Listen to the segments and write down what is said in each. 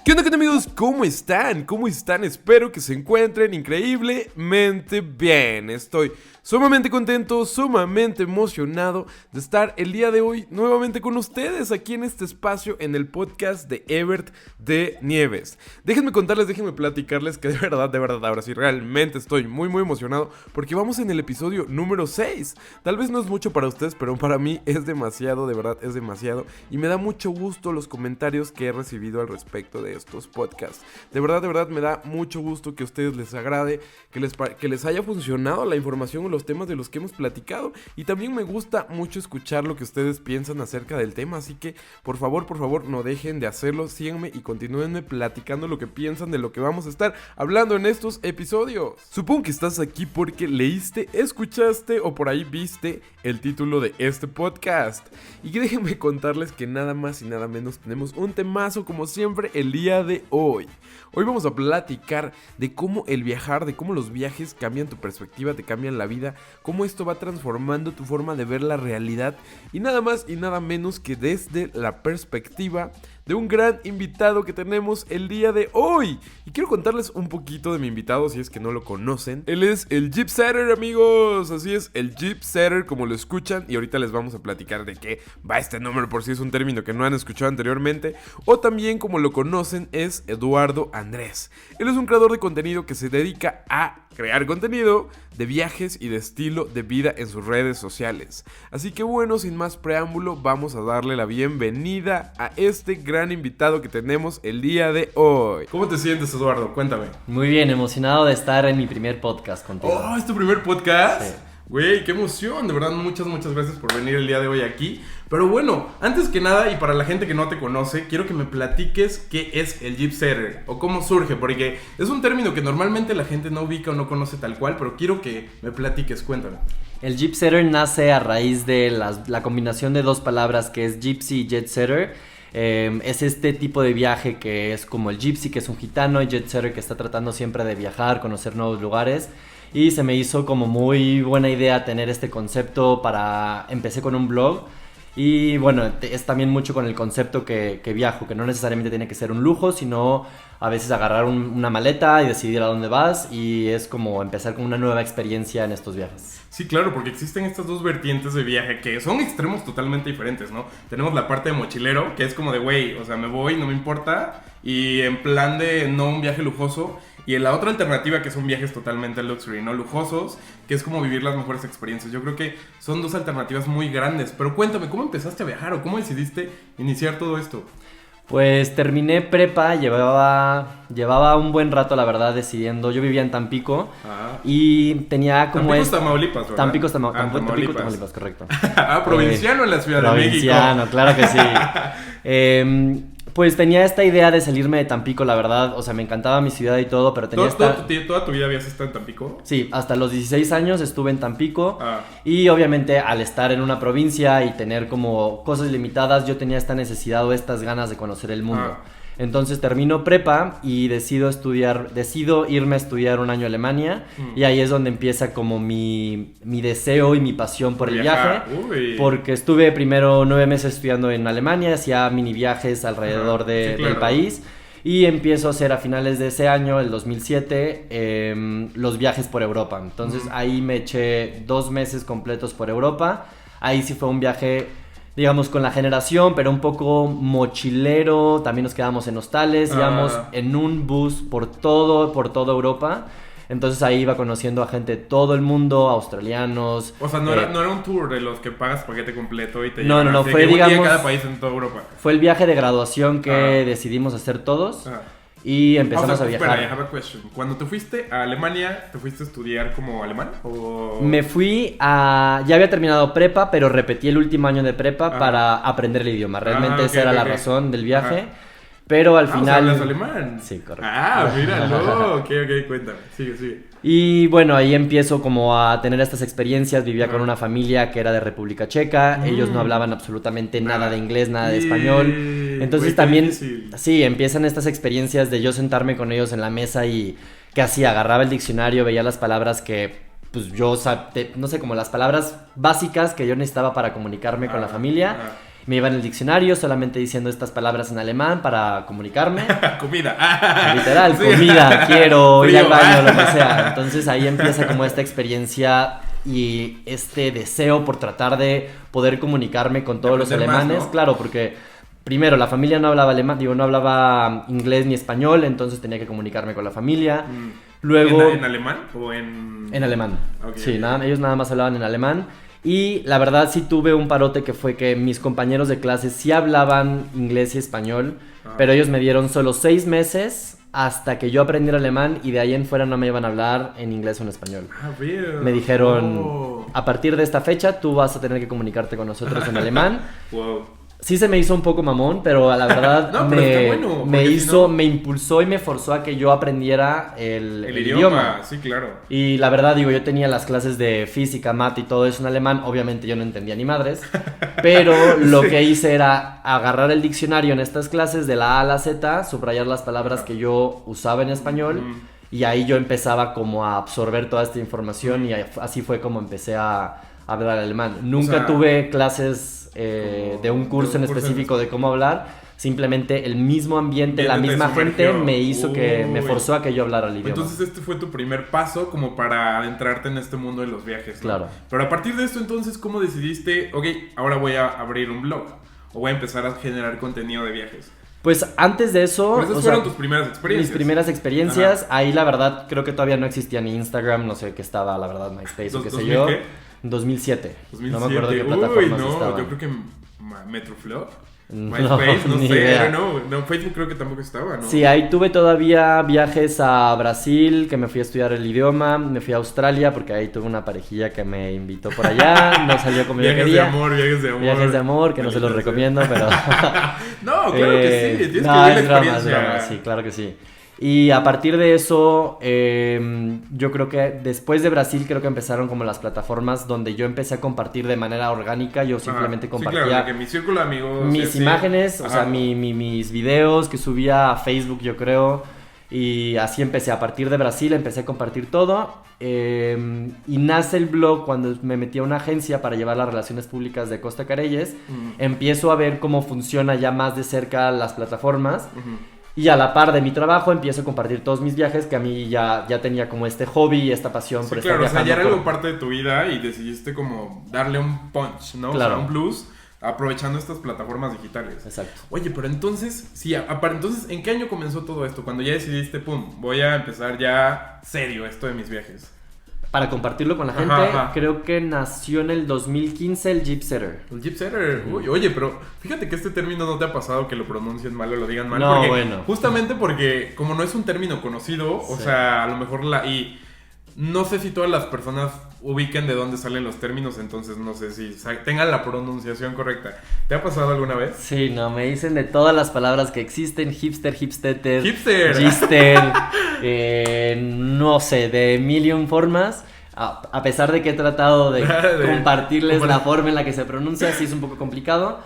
¿Qué onda amigos? ¿Cómo están? ¿Cómo están? Espero que se encuentren increíblemente bien. Estoy sumamente contento, sumamente emocionado de estar el día de hoy nuevamente con ustedes aquí en este espacio en el podcast de Ebert de Nieves. Déjenme contarles, déjenme platicarles que de verdad, ahora sí, realmente estoy muy emocionado porque vamos en el episodio número 6. Tal vez no es mucho para ustedes, pero para mí es demasiado, de verdad es demasiado. Y me da mucho gusto los comentarios que he recibido al respecto de estos podcasts. De verdad me da mucho gusto que a ustedes les agrade, que les haya funcionado la información o los temas de los que hemos platicado. Y también me gusta mucho escuchar lo que ustedes piensan acerca del tema. Así que por favor no dejen de hacerlo. Síganme y continúenme platicando lo que piensan de lo que vamos a estar hablando en estos episodios. Supongo que estás aquí porque leíste, escuchaste o por ahí viste el título de este podcast. Y que déjenme contarles que nada más y nada menos tenemos un temazo como siempre el día de hoy. Hoy vamos a platicar de cómo el viajar, de cómo los viajes cambian tu perspectiva, te cambian la vida, cómo esto va transformando tu forma de ver la realidad y nada más y nada menos que desde la perspectiva de un gran invitado que tenemos el día de hoy. Y quiero contarles un poquito de mi invitado si es que no lo conocen. Él es el Jeep Setter, amigos. Así es, el Jeep Setter como lo escuchan. Y ahorita les vamos a platicar de qué va este nombre por si es un término que no han escuchado anteriormente. O también como lo conocen es Eduardo Andrés. Él es un creador de contenido que se dedica a crear contenido de viajes y de estilo de vida en sus redes sociales. Así que bueno, sin más preámbulo, vamos a darle la bienvenida a este gran invitado que tenemos el día de hoy. ¿Cómo te sientes, Eduardo? Cuéntame. Muy bien, emocionado de estar en mi primer podcast contigo. Oh, ¿es tu primer podcast? Sí. Güey, qué emoción, de verdad muchas gracias por venir el día de hoy aquí. Pero bueno, antes que nada y para la gente que no te conoce, quiero que me platiques qué es el Jeep Setter o cómo surge, porque es un término que normalmente la gente no ubica o no conoce tal cual, pero quiero que me platiques, cuéntame. El Jeep Setter nace a raíz de la combinación de dos palabras que es Gypsy y Jet Setter. Es este tipo de viaje que es como el Gypsy, que es un gitano, y Jet Setter, que está tratando siempre de viajar, conocer nuevos lugares. Y se me hizo como muy buena idea tener este concepto empecé con un blog. Y bueno, es también mucho con el concepto que viajo, que no necesariamente tiene que ser un lujo, sino a veces agarrar una maleta y decidir a dónde vas, y es como empezar con una nueva experiencia en estos viajes. Sí, claro, porque existen estas dos vertientes de viaje que son extremos totalmente diferentes, ¿no? Tenemos la parte de mochilero, que es como de, güey, o sea, me voy, no me importa, y en plan de no un viaje lujoso. Y en la otra alternativa, que son viajes totalmente luxury, no lujosos, que es como vivir las mejores experiencias. Yo creo que son dos alternativas muy grandes. Pero cuéntame, ¿cómo empezaste a viajar o cómo decidiste iniciar todo esto? Pues terminé prepa, llevaba un buen rato, la verdad, decidiendo. Yo vivía en Tampico y tenía como Tampico, Tamaulipas, ¿verdad? Tampico, Tamaulipas, correcto. Provinciano en la Ciudad de México. Provinciano, claro que sí. Pues tenía esta idea de salirme de Tampico, la verdad. O sea, me encantaba mi ciudad y todo, pero tenía ¿Toda tu vida habías estado en Tampico? Sí, hasta los 16 años estuve en Tampico. Y obviamente al estar en una provincia y tener como cosas limitadas, yo tenía esta necesidad o estas ganas de conocer el mundo. Entonces termino prepa y decido irme a estudiar un año a Alemania. Y ahí es donde empieza como mi deseo y mi pasión por el viaje. Porque estuve primero 9 meses estudiando en Alemania, hacía mini viajes alrededor del país. Y empiezo a hacer a finales de ese año, el 2007, los viajes por Europa. Entonces ahí me eché 2 meses completos por Europa. Ahí sí fue un viaje, digamos, con la generación, pero un poco mochilero. También nos quedamos en hostales, íbamos en un bus por toda Europa. Entonces ahí iba conociendo a gente de todo el mundo, australianos. O sea, no era un tour de los que pagas paquete completo y te llevan. No, fue, digamos, cada país en toda Europa. Fue el viaje de graduación que decidimos hacer todos. Y empezamos a viajar. Espera, I have a question. Cuando te fuiste a Alemania, ¿te fuiste a estudiar como alemán? ¿O? Me fui ya había terminado prepa, pero repetí el último año de prepa para aprender el idioma. Realmente esa era la razón del viaje. Pero al final... ¿Hablas alemán? Sí, correcto. Míralo. Ok, cuéntame. Sigue. Y bueno, ahí empiezo como a tener estas experiencias. Vivía con una familia que era de República Checa. Ellos no hablaban absolutamente nada de inglés, nada de español. Entonces también, sí, empiezan estas experiencias de yo sentarme con ellos en la mesa y que así agarraba el diccionario, veía las palabras que pues yo, no sé, como las palabras básicas que yo necesitaba para comunicarme con la familia. Me iba en el diccionario solamente diciendo estas palabras en alemán para comunicarme. Comida. Literal, sí. Comida, quiero ir al baño, lo que sea. Entonces ahí empieza como esta experiencia y este deseo por tratar de poder comunicarme con todos los alemanes. Más, ¿no? Claro, porque primero la familia no hablaba alemán, no hablaba inglés ni español, entonces tenía que comunicarme con la familia. Luego, ¿En alemán o en...? En alemán, okay, sí, ellos nada más hablaban en alemán. Y la verdad sí tuve un parote que fue que mis compañeros de clase sí hablaban inglés y español, pero ellos me dieron solo 6 meses hasta que yo aprendiera alemán y de ahí en fuera no me iban a hablar en inglés o en español. Real. Me dijeron, a partir de esta fecha tú vas a tener que comunicarte con nosotros en alemán. Wow. Sí se me hizo un poco mamón, pero la verdad no, pero me impulsó y me forzó a que yo aprendiera el idioma. Sí, claro. Y la verdad, yo tenía las clases de física, mate y todo eso en alemán. Obviamente yo no entendía ni madres, pero lo que hice era agarrar el diccionario en estas clases de la A a la Z, subrayar las palabras que yo usaba en español y ahí yo empezaba como a absorber toda esta información y así fue como empecé a hablar alemán. Nunca tuve clases de un curso en específico de cómo hablar, simplemente el mismo ambiente, la misma gente me hizo me forzó a que yo hablara el idioma. Entonces este fue tu primer paso como para adentrarte en este mundo de los viajes, ¿no? Claro. Pero a partir de esto entonces, ¿cómo decidiste, ahora voy a abrir un blog o voy a empezar a generar contenido de viajes? Pues antes de eso... Pero esas fueron tus primeras experiencias. Mis primeras experiencias. Ajá. Ahí la verdad creo que todavía no existía ni Instagram, no sé qué estaba, la verdad, MySpace o qué sé yo. ¿Qué? 2007. No me acuerdo qué plataformas estaban. Yo creo que Metroflop, MySpace, no sé, no, Facebook creo que tampoco estaba, ¿no? Sí, ahí tuve todavía viajes a Brasil, que me fui a estudiar el idioma, me fui a Australia, porque ahí tuve una parejilla que me invitó por allá, no salió como yo quería. Viajes de amor, que no se los recomiendo, pero... No, claro que sí, tienes no, que vivir la experiencia. Es broma, sí, claro que sí. Y a partir de eso, yo creo que después de Brasil creo que empezaron como las plataformas donde yo empecé a compartir de manera orgánica. Yo simplemente compartía sí, claro, que mi círculo de amigos, mis imágenes, o sea, mis videos que subía a Facebook, yo creo. Y así empecé. A partir de Brasil empecé a compartir todo. Y nace el blog cuando me metí a una agencia para llevar las relaciones públicas de Costa Careyes. Empiezo a ver cómo funciona ya más de cerca las plataformas. Y a la par de mi trabajo empiezo a compartir todos mis viajes, que a mí ya tenía como este hobby y esta pasión por estar viajando. Claro, o sea, ya era algo parte de tu vida y decidiste como darle un punch, ¿no? Claro. O sea, un plus, aprovechando estas plataformas digitales. Exacto. Oye, pero entonces, entonces, ¿en qué año comenzó todo esto? Cuando ya decidiste, voy a empezar ya serio esto de mis viajes. Para compartirlo con la gente, creo que nació en el 2015 el Jeepsetter. El Jeepsetter. Oye, pero fíjate que este término no te ha pasado que lo pronuncien mal o lo digan mal. No, porque, bueno. Justamente porque como no es un término conocido, o sea, a lo mejor y no sé si todas las personas ubiquen de dónde salen los términos, entonces no sé si tengan la pronunciación correcta. ¿Te ha pasado alguna vez? Sí, no, me dicen de todas las palabras que existen: hipster, hipstetter, hipster, gister, no sé, de mil y un formas. A pesar de que he tratado de compartirles la forma en la que se pronuncia, sí es un poco complicado.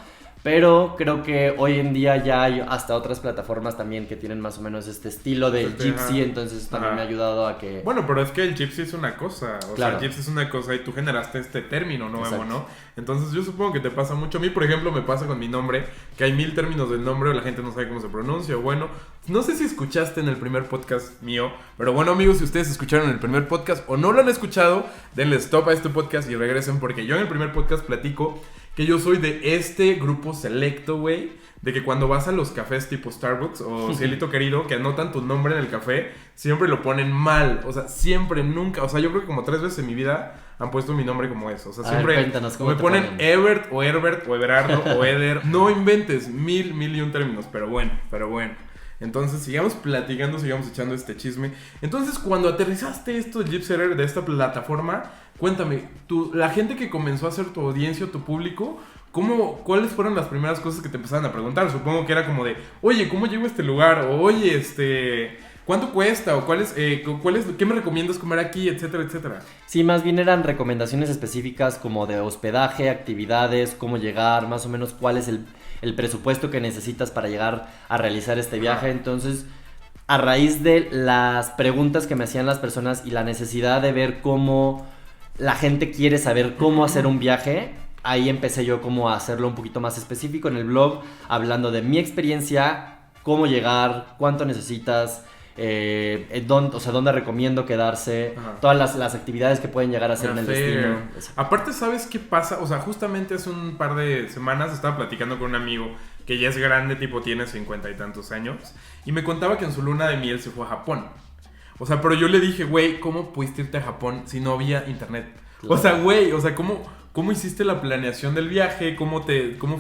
Pero creo que hoy en día ya hay hasta otras plataformas también que tienen más o menos este estilo del Gypsy, entonces también me ha ayudado a que... Bueno, pero es que el Gypsy es una cosa, claro. sea, el Gypsy es una cosa y tú generaste este término nuevo, ¿no? Entonces yo supongo que te pasa mucho. A mí, por ejemplo, me pasa con mi nombre, que hay 1000 términos del nombre o la gente no sabe cómo se pronuncia. Bueno, no sé si escuchaste en el primer podcast mío, pero bueno, amigos, si ustedes escucharon el primer podcast o no lo han escuchado, denle stop a este podcast y regresen, porque yo en el primer podcast platico que yo soy de este grupo selecto, güey, de que cuando vas a los cafés tipo Starbucks o Cielito Querido, que anotan tu nombre en el café, siempre lo ponen mal, o sea, siempre, nunca, o sea, yo creo que como 3 veces en mi vida han puesto mi nombre como eso, o sea, siempre me ponen Ebert o Herbert o Everardo o Eder, no inventes, mil y un términos, pero bueno. Entonces, sigamos platicando, sigamos echando este chisme. Entonces, cuando aterrizaste esto de Jeepsetter, de esta plataforma, cuéntame, la gente que comenzó a hacer tu audiencia, tu público, ¿cuáles fueron las primeras cosas que te empezaban a preguntar? Supongo que era como de, oye, ¿cómo llego a este lugar? O, oye, ¿cuánto cuesta? O ¿qué me recomiendas comer aquí? Etcétera, etcétera. Sí, más bien eran recomendaciones específicas como de hospedaje, actividades, cómo llegar, más o menos cuál es el presupuesto que necesitas para llegar a realizar este viaje. Entonces, a raíz de las preguntas que me hacían las personas y la necesidad de ver cómo la gente quiere saber cómo hacer un viaje, ahí empecé yo como a hacerlo un poquito más específico en el blog, hablando de mi experiencia, cómo llegar, cuánto necesitas, dónde recomiendo quedarse, todas las actividades que pueden llegar a hacer en el destino. Aparte, ¿sabes qué pasa? O sea, justamente hace un par de semanas estaba platicando con un amigo que ya es grande, tipo tiene 50 y tantos años, y me contaba que en su luna de miel se fue a Japón. O sea, pero yo le dije, güey, ¿cómo pudiste irte a Japón si no había internet? Claro. O sea, güey, ¿cómo hiciste la planeación del viaje? ¿Cómo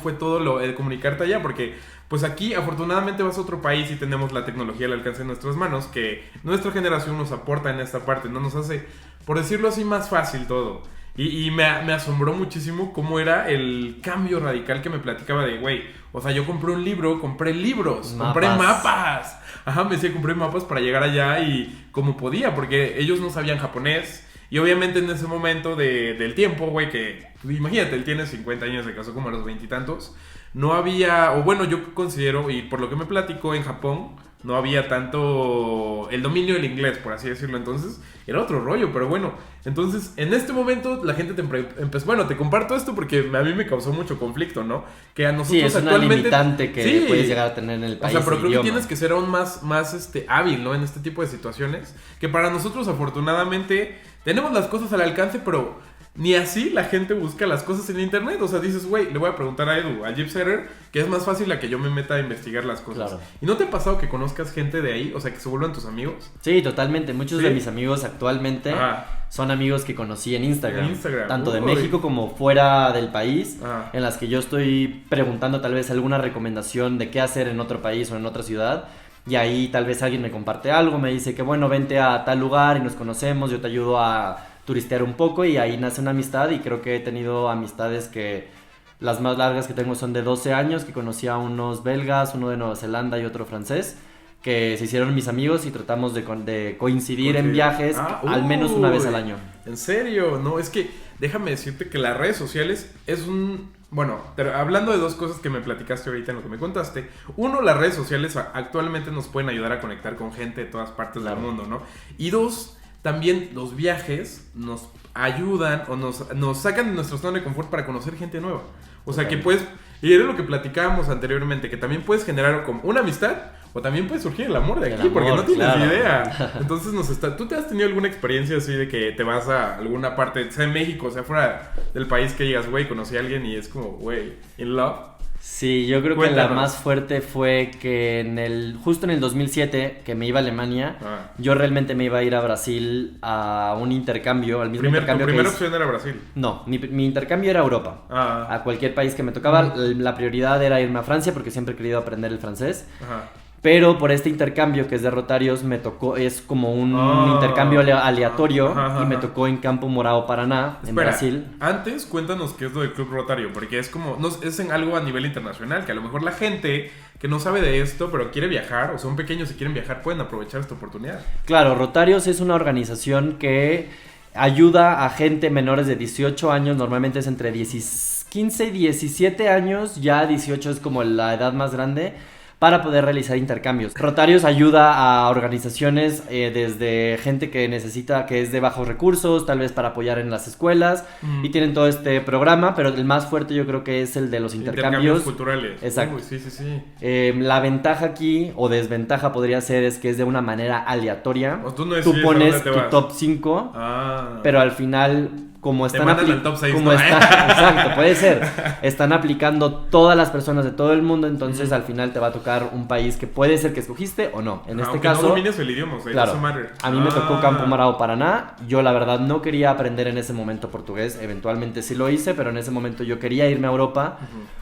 fue todo el comunicarte allá? Porque pues aquí afortunadamente vas a otro país y tenemos la tecnología al alcance de nuestras manos, que nuestra generación nos aporta en esta parte, no nos hace, por decirlo así, más fácil todo. Y me asombró muchísimo cómo era el cambio radical que me platicaba de, güey, o sea, yo compré un libro, compré libros, compré mapas. Ajá, me decía, compré mapas para llegar allá y como podía, porque ellos no sabían japonés. Y obviamente en ese momento del tiempo, güey, que imagínate, él tiene 50 años, se casó como a los 20 y tantos. No había, o bueno, yo considero, y por lo que me platicó en Japón, no había tanto el dominio del inglés, por así decirlo. Entonces, era otro rollo, pero bueno. Entonces, en este momento, la gente empezó... Bueno, te comparto esto porque a mí me causó mucho conflicto, ¿no? Que a nosotros es actualmente... una limitante que puedes llegar a tener en el país. O sea, pero creo que tienes que ser aún más hábil, ¿no? En este tipo de situaciones. Que para nosotros, afortunadamente, tenemos las cosas al alcance, pero... ni así la gente busca las cosas en internet. O sea, dices, güey, le voy a preguntar a Edu, a Jeepsetter, que es más fácil a que yo me meta a investigar las cosas. Claro. ¿Y no te ha pasado que conozcas gente de ahí? O sea, que se vuelvan tus amigos. Sí, totalmente. Muchos de mis amigos actualmente son amigos que conocí en Instagram. Tanto de México como fuera del país. En las que yo estoy preguntando tal vez alguna recomendación de qué hacer en otro país o en otra ciudad. Y ahí tal vez alguien me comparte algo, me dice que bueno, vente a tal lugar y nos conocemos, yo te ayudo a turistear un poco, y ahí nace una amistad. Y creo que he tenido amistades que las más largas que tengo son de 12 años, que conocí a unos belgas, uno de Nueva Zelanda y otro francés, que se hicieron mis amigos y tratamos de coincidir en viajes al menos una vez al año. ¿En serio? No, es que déjame decirte que las redes sociales es un... Bueno, hablando de dos cosas que me platicaste ahorita en lo que me contaste. Uno, las redes sociales actualmente nos pueden ayudar a conectar con gente de todas partes del mundo, ¿no? Y dos, también los viajes nos ayudan o nos sacan de nuestra zona de confort para conocer gente nueva. O sea, que puedes... Y era lo que platicábamos anteriormente, que también puedes generar como una amistad o también puede surgir el amor de aquí, porque no tienes ni idea. Entonces ¿tú te has tenido alguna experiencia así de que te vas a alguna parte, sea en México, sea fuera del país, que digas, güey, conocí a alguien y es como, güey, in love? Sí, yo creo que la más fuerte fue que justo en el 2007, que me iba a Alemania, yo realmente me iba a ir a Brasil a un intercambio, al mismo intercambio. ¿Tu primera opción era Brasil? No, mi intercambio era Europa. A cualquier país que me tocaba. La prioridad era irme a Francia porque siempre he querido aprender el francés. Pero por este intercambio que es de Rotarios, me tocó, es como un intercambio aleatorio, y me tocó en Campo Morao, Paraná, en Brasil. Antes, cuéntanos qué es lo del Club Rotario, porque es como, es en algo a nivel internacional, que a lo mejor la gente que no sabe de esto, pero quiere viajar, o son pequeños y quieren viajar, pueden aprovechar esta oportunidad. Claro, Rotarios es una organización que ayuda a gente menores de 18 años, normalmente es entre 15 y 17 años, ya 18 es como la edad más grande, para poder realizar intercambios. Rotarios ayuda a organizaciones desde gente que necesita, que es de bajos recursos, tal vez para apoyar en las escuelas, y tienen todo este programa, pero el más fuerte yo creo que es el de los intercambios culturales. Exacto. Sí. La ventaja aquí, o desventaja podría ser, es que es de una manera aleatoria. Tú pones tu top 5, pero al final... Como están exacto, puede ser. Están aplicando todas las personas de todo el mundo, entonces al final te va a tocar un país que puede ser que escogiste o no. En este caso, no domines el idioma, claro, a mí me tocó Campo Morao, Paraná. Yo la verdad no quería aprender en ese momento portugués. Eventualmente sí lo hice, pero en ese momento yo quería irme a Europa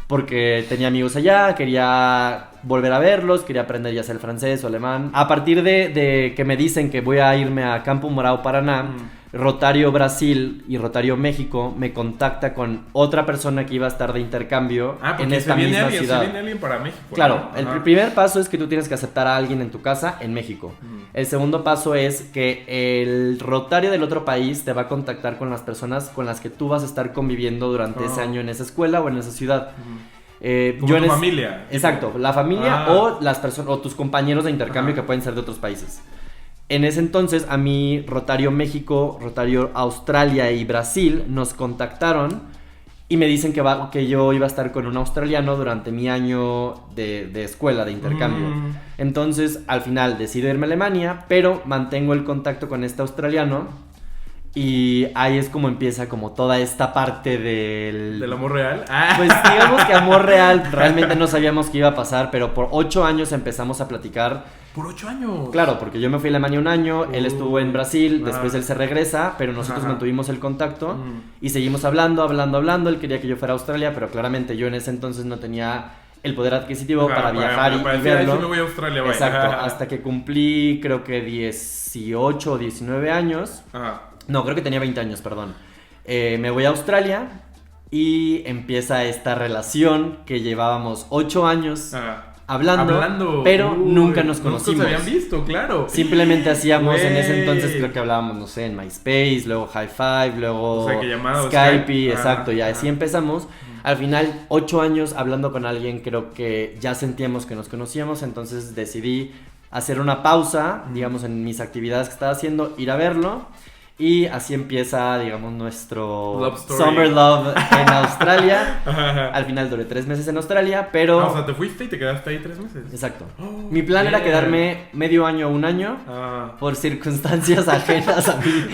porque tenía amigos allá, quería volver a verlos, quería aprender ya sea el francés o alemán. A partir de que me dicen que voy a irme a Campo Morao, Paraná, Rotario Brasil y Rotario México me contacta con otra persona que iba a estar de intercambio en esta misma ciudad. Se viene alguien para México. Claro, el primer paso es que tú tienes que aceptar a alguien en tu casa en México. El segundo paso es que el Rotario del otro país te va a contactar con las personas con las que tú vas a estar conviviendo durante ese año en esa escuela o en esa ciudad. Como tu familia. Exacto, la familia o las personas o tus compañeros de intercambio que pueden ser de otros países. En ese entonces, a mí, Rotario México, Rotario Australia y Brasil nos contactaron Y me dicen que yo iba a estar con un australiano durante mi año de escuela, de intercambio. Entonces, al final, decido irme a Alemania, pero mantengo el contacto con este australiano. Y ahí es como empieza como toda esta parte ¿Del amor real? Pues digamos que amor real, realmente no sabíamos qué iba a pasar, pero por 8 años empezamos a platicar. ¿Por 8 años? Claro, porque yo me fui a Alemania un año, él estuvo en Brasil, después él se regresa, pero nosotros mantuvimos el contacto y seguimos hablando, él quería que yo fuera a Australia, pero claramente yo en ese entonces no tenía el poder adquisitivo para viajar y verlo. Me voy a Australia, exacto, hasta que cumplí creo que 18 o 19 años, no, creo que tenía 20 años, perdón. Me voy a Australia y empieza esta relación que llevábamos 8 años hablando, pero nunca nos conocimos. Nunca se habían visto, claro. Simplemente hacíamos en ese entonces, creo que hablábamos, no sé, en MySpace, luego High Five, luego Skype, exacto, y así empezamos. Al final, 8 años hablando con alguien, creo que ya sentíamos que nos conocíamos, entonces decidí hacer una pausa, digamos, en mis actividades que estaba haciendo, ir a verlo. Y así empieza, digamos, nuestro Summer Love en Australia. Al final duré 3 meses en Australia, pero... o sea, te fuiste y te quedaste ahí 3 meses. Exacto. Mi plan era quedarme medio año o un año. Por circunstancias ajenas a mí.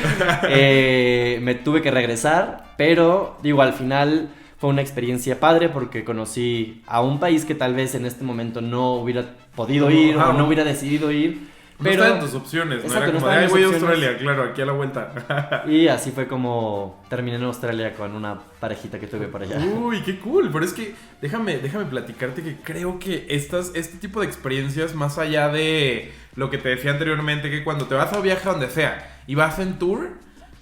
Me tuve que regresar, pero, digo, al final fue una experiencia padre porque conocí a un país que tal vez en este momento no hubiera podido ir o no hubiera decidido ir. Pero no estaba en tus opciones, ¿no? Era como de, voy a Australia, claro, aquí a la vuelta. Y así fue como terminé en Australia con una parejita que tuve por allá. Uy, qué cool, pero es que déjame platicarte que creo que este tipo de experiencias, más allá de lo que te decía anteriormente, que cuando te vas a viaje a donde sea y vas en tour,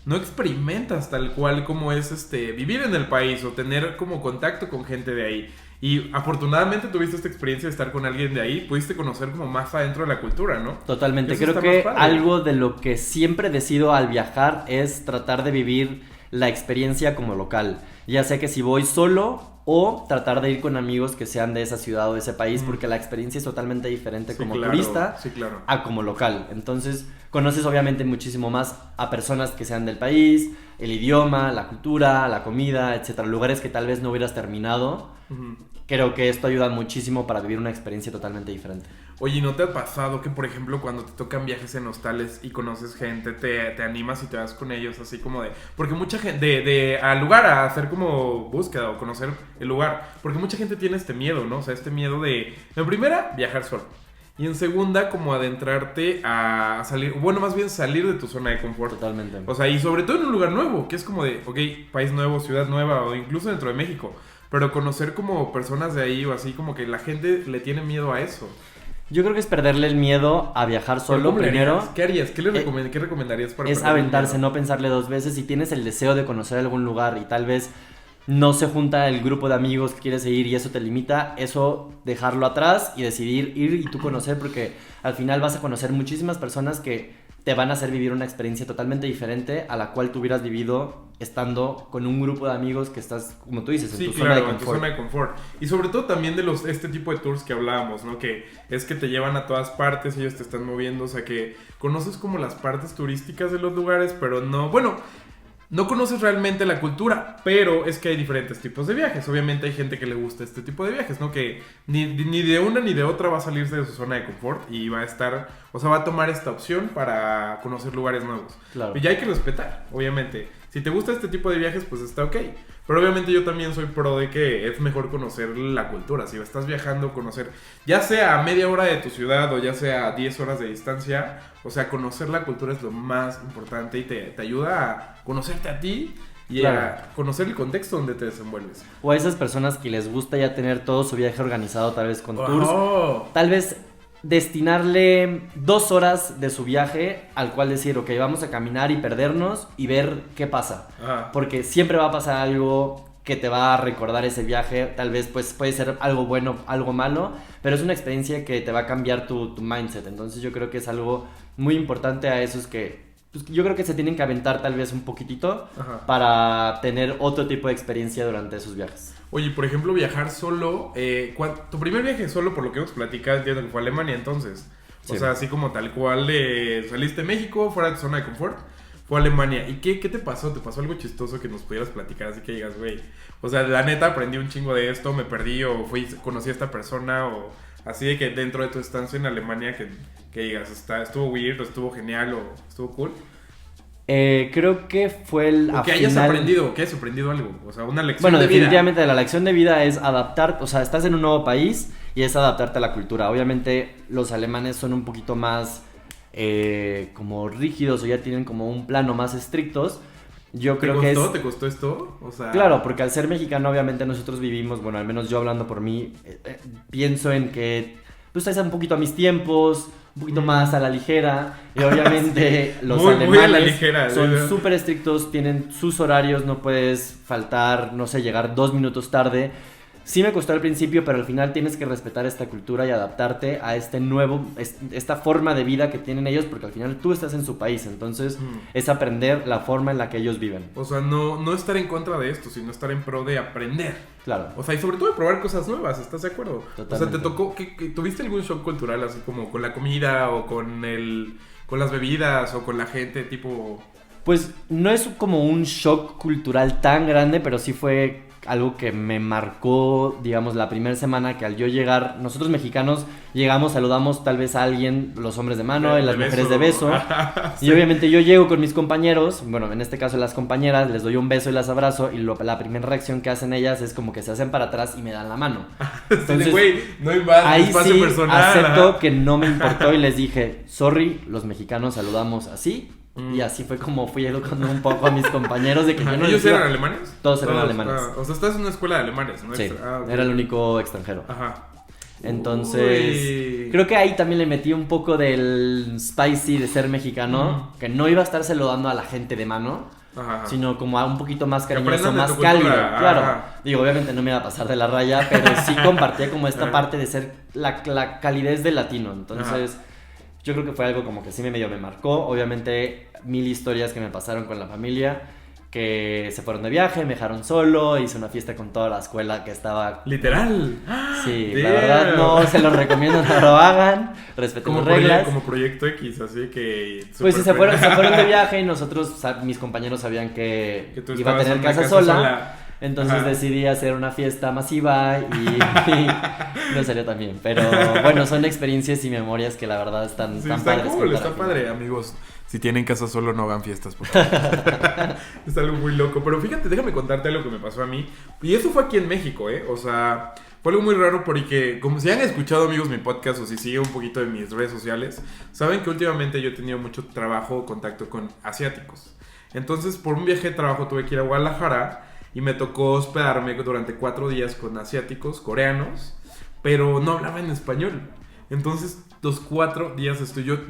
no experimentas tal cual como es vivir en el país o tener como contacto con gente de ahí. Y afortunadamente tuviste esta experiencia de estar con alguien de ahí, pudiste conocer como más adentro de la cultura, ¿no? Totalmente, creo que algo de lo que siempre decido al viajar es tratar de vivir la experiencia como local. Ya sea que si voy solo o tratar de ir con amigos que sean de esa ciudad o de ese país, porque la experiencia es totalmente diferente como turista a como local. Entonces conoces obviamente muchísimo más a personas que sean del país, el idioma, la cultura, la comida, etcétera, lugares que tal vez no hubieras terminado. Creo que esto ayuda muchísimo para vivir una experiencia totalmente diferente. Oye, ¿no te ha pasado que, por ejemplo, cuando te tocan viajes en hostales y conoces gente, te animas y te vas con ellos así como de... Porque mucha gente... al lugar, a hacer como búsqueda o conocer el lugar. Porque mucha gente tiene este miedo, ¿no? O sea, este miedo de... En primera, viajar solo. Y en segunda, como adentrarte a salir... Bueno, más bien salir de tu zona de confort. Totalmente. O sea, y sobre todo en un lugar nuevo, que es como de... Ok, país nuevo, ciudad nueva o incluso dentro de México. Pero conocer como personas de ahí o así, como que la gente le tiene miedo a eso. Yo creo que es perderle el miedo a viajar solo primero. ¿Qué harías? ¿Qué recomendarías para es aventarse, no pensarle 2 veces. Si tienes el deseo de conocer algún lugar y tal vez no se junta el grupo de amigos que quieres ir y eso te limita, eso dejarlo atrás y decidir ir y tú conocer, porque al final vas a conocer muchísimas personas que te van a hacer vivir una experiencia totalmente diferente a la cual tú hubieras vivido estando con un grupo de amigos que estás, como tú dices, en tu zona de confort. En tu zona de confort. Y sobre todo también de este tipo de tours que hablábamos, ¿no? Que es que te llevan a todas partes, ellos te están moviendo, o sea que conoces como las partes turísticas de los lugares, pero no, bueno, no conoces realmente la cultura, pero es que hay diferentes tipos de viajes. Obviamente hay gente que le gusta este tipo de viajes, ¿no? Que ni de una ni de otra va a salirse de su zona de confort y va a estar, o sea, va a tomar esta opción para conocer lugares nuevos. Claro. Y ya hay que respetar, obviamente. Si te gusta este tipo de viajes, pues está ok. Pero obviamente yo también soy pro de que es mejor conocer la cultura. Si estás viajando, conocer, ya sea a media hora de tu ciudad o ya sea a 10 horas de distancia, o sea, conocer la cultura es lo más importante y te ayuda a conocerte a ti y a conocer el contexto donde te desenvuelves. O a esas personas que les gusta ya tener todo su viaje organizado, tal vez con tours. Tal vez destinarle 2 horas de su viaje al cual decir, ok, vamos a caminar y perdernos y ver qué pasa. Porque siempre va a pasar algo que te va a recordar ese viaje. Tal vez pues puede ser algo bueno, algo malo, pero es una experiencia que te va a cambiar tu mindset. Entonces yo creo que es algo muy importante a esos que... Pues yo creo que se tienen que aventar tal vez un poquitito para tener otro tipo de experiencia durante esos viajes. Oye, por ejemplo, viajar solo, tu primer viaje solo, por lo que hemos platicado, entiendo que fue a Alemania entonces. O sea, así como tal cual saliste de México, fuera de tu zona de confort. fue a Alemania. ¿Y qué te pasó? ¿Te pasó algo chistoso que nos pudieras platicar? Así que digas, güey, o sea, la neta aprendí un chingo de esto, me perdí o conocí a esta persona o así de que dentro de tu estancia en Alemania que digas, estuvo weird o estuvo genial o estuvo cool. Creo que fue el... O que hayas aprendido algo, o sea, una lección de vida. Bueno, definitivamente la lección de vida es adaptar, o sea, estás en un nuevo país y es adaptarte a la cultura. Obviamente los alemanes son un poquito más como rígidos o ya tienen como un plano más estrictos. Yo creo que ¿Te costó esto? O sea... Claro, porque al ser mexicano obviamente nosotros vivimos, bueno, al menos yo hablando por mí, pienso en que pues estás un poquito a mis tiempos, un poquito más a la ligera, y obviamente los alemanes muy a la ligera, son súper estrictos, tienen sus horarios, no puedes faltar, no sé, llegar 2 minutos tarde. Sí me costó al principio, pero al final tienes que respetar esta cultura y adaptarte a esta forma de vida que tienen ellos, porque al final tú estás en su país, entonces es aprender la forma en la que ellos viven. O sea, no estar en contra de esto, sino estar en pro de aprender. Claro. O sea, y sobre todo de probar cosas nuevas, ¿estás de acuerdo? Totalmente. O sea, ¿te tocó, tuviste algún shock cultural así como con la comida o con las bebidas o con la gente, tipo...? Pues no es como un shock cultural tan grande, pero sí fue algo que me marcó, digamos, la primera semana que al yo llegar, nosotros mexicanos llegamos, saludamos tal vez a alguien, los hombres de mano y las mujeres de beso. Sí. Y obviamente yo llego con mis compañeros, bueno, en este caso las compañeras, les doy un beso y las abrazo y la primera reacción que hacen ellas es como que se hacen para atrás y me dan la mano. Entonces, güey, no invades ahí espacio sí personal. Acepto que no me importó y les dije, sorry, los mexicanos saludamos así. Y así fue como fui educando un poco a mis compañeros de que yo no ¿Ellos eran alemanes? Todos eran alemanes. O sea, estás en una escuela de alemanes, ¿no? Sí, okay. Era el único extranjero. Ajá. Entonces, creo que ahí también le metí un poco del spicy de ser mexicano, que no iba a estar saludando a la gente de mano, sino como a un poquito más cariñoso, más cálido. Claro, digo, obviamente no me iba a pasar de la raya, pero sí compartía como esta parte de ser la calidez del latino. Entonces... Yo creo que fue algo como que sí me marcó. Obviamente, 1000 historias que me pasaron con la familia, que se fueron de viaje, me dejaron solo, hice una fiesta con toda la escuela que estaba... ¿Literal? Sí, la verdad no se los recomiendo, no lo hagan, respeten las reglas. Como Proyecto X, así que... Pues sí, se fueron de viaje y nosotros, mis compañeros sabían que iba a tener casa sola. Entonces decidí hacer una fiesta masiva y no salió tan bien. Pero bueno, son experiencias y memorias que la verdad están tan padres. Cool, está padre, amigos. Si tienen casa solo, no hagan fiestas, por favor. Es algo muy loco. Pero fíjate, déjame contarte algo que me pasó a mí. Y eso fue aquí en México, ¿eh? O sea, fue algo muy raro porque, como si han escuchado, amigos, mi podcast o si siguen un poquito de mis redes sociales, saben que últimamente yo he tenido mucho trabajo, contacto con asiáticos. Entonces, por un viaje de trabajo tuve que ir a Guadalajara. Y me tocó hospedarme durante 4 días con asiáticos, coreanos, pero no hablaban español. Entonces, los 4 días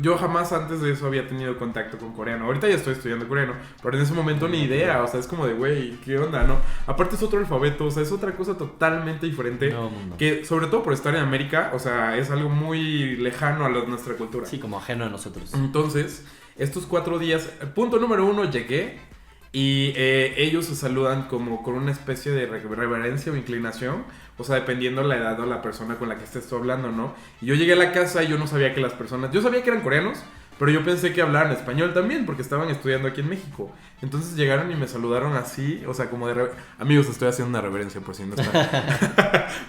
yo jamás antes de eso había tenido contacto con coreano. Ahorita ya estoy estudiando coreano, pero en ese momento ni idea. O sea, es como de, güey, ¿qué onda, no? Aparte es otro alfabeto, o sea, es otra cosa totalmente diferente. No. Que, sobre todo por estar en América, o sea, es algo muy lejano a nuestra cultura. Sí, como ajeno a nosotros. Entonces, estos 4 días, punto número 1, llegué. Y ellos se saludan como con una especie de reverencia o inclinación. O sea, dependiendo la edad o la persona con la que estés tú hablando, ¿no? Y yo llegué a la casa y yo no sabía que las personas... Yo sabía que eran coreanos, pero yo pensé que hablaban español también, porque estaban estudiando aquí en México. Entonces llegaron y me saludaron así, o sea, como de... Amigos, estoy haciendo una reverencia por si no están...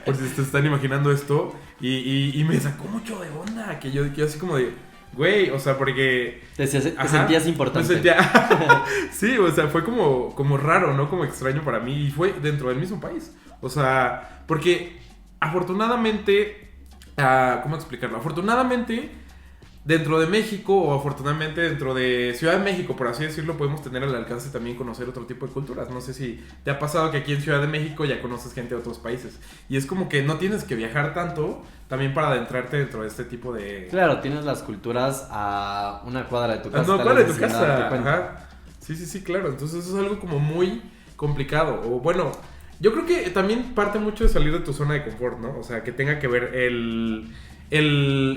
por si se están imaginando esto. Y me sacó mucho de onda, que yo así como de... Güey, o sea, porque... Te sentías importante. Sí, o sea, fue como raro, ¿no? Como extraño para mí. Y fue dentro del mismo país. O sea, porque afortunadamente... ¿cómo explicarlo? Afortunadamente, dentro de México, o afortunadamente dentro de Ciudad de México, por así decirlo, podemos tener al alcance también conocer otro tipo de culturas. No sé si te ha pasado que aquí en Ciudad de México ya conoces gente de otros países. Y es como que no tienes que viajar tanto también para adentrarte dentro de este tipo de... Claro, tienes las culturas a una cuadra de tu casa. A una cuadra de tu casa, ajá. Sí, claro. Entonces eso es algo como muy complicado. O bueno, yo creo que también parte mucho de salir de tu zona de confort, ¿no? O sea, que tenga que ver el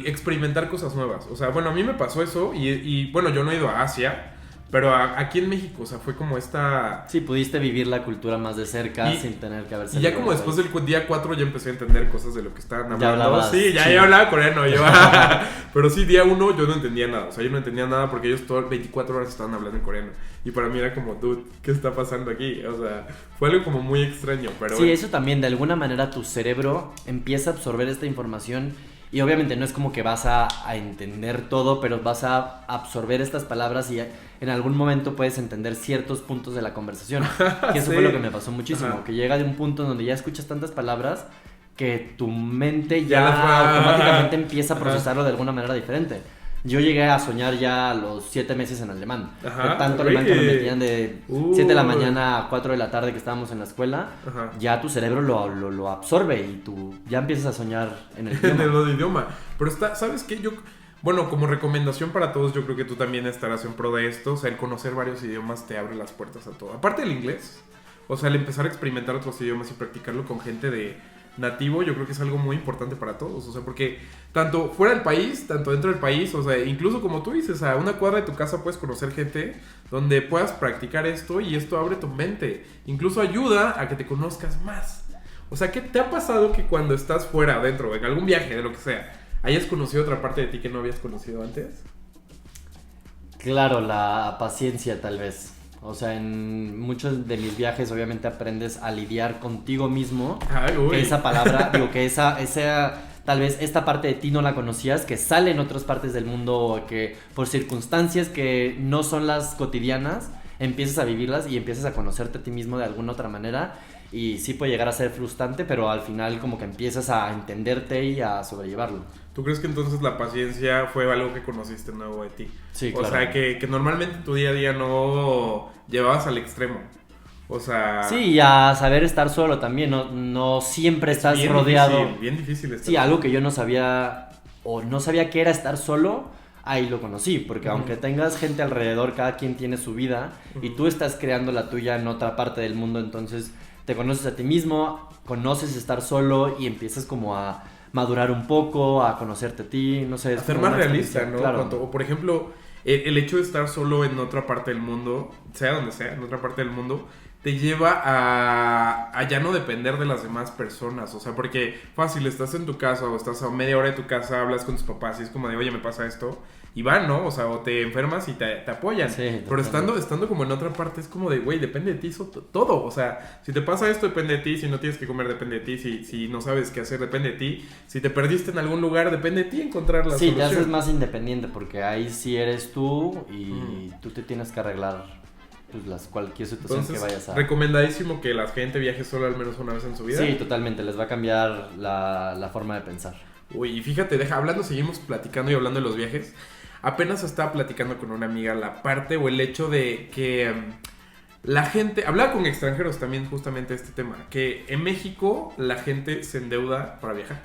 experimentar cosas nuevas. O sea, bueno, a mí me pasó eso y bueno, yo no he ido a Asia, Pero aquí en México, o sea, fue como esta... Sí, pudiste vivir la cultura más de cerca sin tener que haber salido. Y ya como después del día 4 ya empecé a entender cosas de lo que estaban hablando. Ya hablabas, sí, ya hablaba coreano. Pero sí, día 1 yo no entendía nada. O sea, yo no entendía nada porque ellos todas 24 horas estaban hablando en coreano. Y para mí era como, dude, ¿qué está pasando aquí? O sea, fue algo como muy extraño. Pero sí, eso también, de alguna manera tu cerebro empieza a absorber esta información. Y obviamente no es como que vas a entender todo, pero vas a absorber estas palabras y en algún momento puedes entender ciertos puntos de la conversación. Que eso fue lo que me pasó muchísimo, que llega de un punto donde ya escuchas tantas palabras que tu mente ya automáticamente empieza a procesarlo de alguna manera diferente. Yo llegué a soñar ya a los 7 meses en alemán. De tanto alemán que me metían de 7 de la mañana a 4 de la tarde que estábamos en la escuela. Ya tu cerebro lo absorbe y tú ya empiezas a soñar en el idioma. En el idioma. Pero ¿sabes qué? Bueno, como recomendación para todos, yo creo que tú también estarás en pro de esto. O sea, el conocer varios idiomas te abre las puertas a todo. Aparte del inglés, o sea, el empezar a experimentar otros idiomas y practicarlo con gente de nativo, yo creo que es algo muy importante para todos. O sea, porque tanto fuera del país, tanto dentro del país, o sea, incluso como tú dices, a una cuadra de tu casa puedes conocer gente donde puedas practicar esto y esto abre tu mente. Incluso ayuda a que te conozcas más. O sea, ¿qué te ha pasado que cuando estás fuera, adentro, en algún viaje, de lo que sea, hayas conocido otra parte de ti que no habías conocido antes? Claro, la paciencia tal vez. O sea, en muchos de mis viajes obviamente aprendes a lidiar contigo mismo. Que esa palabra, digo, que esa tal vez esta parte de ti no la conocías, que sale en otras partes del mundo, que por circunstancias que no son las cotidianas, empiezas a vivirlas y empiezas a conocerte a ti mismo de alguna otra manera. Y sí puede llegar a ser frustrante, pero al final como que empiezas a entenderte y a sobrellevarlo. ¿Tú crees que entonces la paciencia fue algo que conociste nuevo de ti? Sí, claro. O sea, que normalmente tu día a día no llevabas al extremo. O sea... Sí, y a saber estar solo también, no siempre estás bien rodeado. Difícil, bien difícil estar sí, solo. Algo que yo no sabía, o no sabía que era estar solo, ahí lo conocí. Porque aunque tengas gente alrededor, cada quien tiene su vida, y tú estás creando la tuya en otra parte del mundo, entonces te conoces a ti mismo, conoces estar solo y empiezas como a madurar un poco, a conocerte a ti, no sé. A ser más realista, ¿no? Claro. O por ejemplo, el hecho de estar solo en otra parte del mundo, sea donde sea, en otra parte del mundo, te lleva a ya no depender de las demás personas. O sea, porque fácil, estás en tu casa o estás a media hora de tu casa, hablas con tus papás y es como de, oye, me pasa esto. Y van, ¿no? O sea, o te enfermas y te apoyan. Sí, pero estando como en otra parte es como de, güey, depende de ti todo. O sea, si te pasa esto, depende de ti. Si no tienes que comer, depende de ti. Si no sabes qué hacer, depende de ti. Si te perdiste en algún lugar, depende de ti encontrar la solución. Sí, te haces más independiente porque ahí sí eres tú y tú te tienes que arreglar pues, cualquier situación. Entonces, que vayas a... recomendadísimo que la gente viaje sola al menos una vez en su vida. Sí, totalmente. Les va a cambiar la forma de pensar. Uy, y fíjate, seguimos platicando y hablando de los viajes. Apenas estaba platicando con una amiga la parte o el hecho de que la gente... Hablaba con extranjeros también justamente de este tema. Que en México la gente se endeuda para viajar.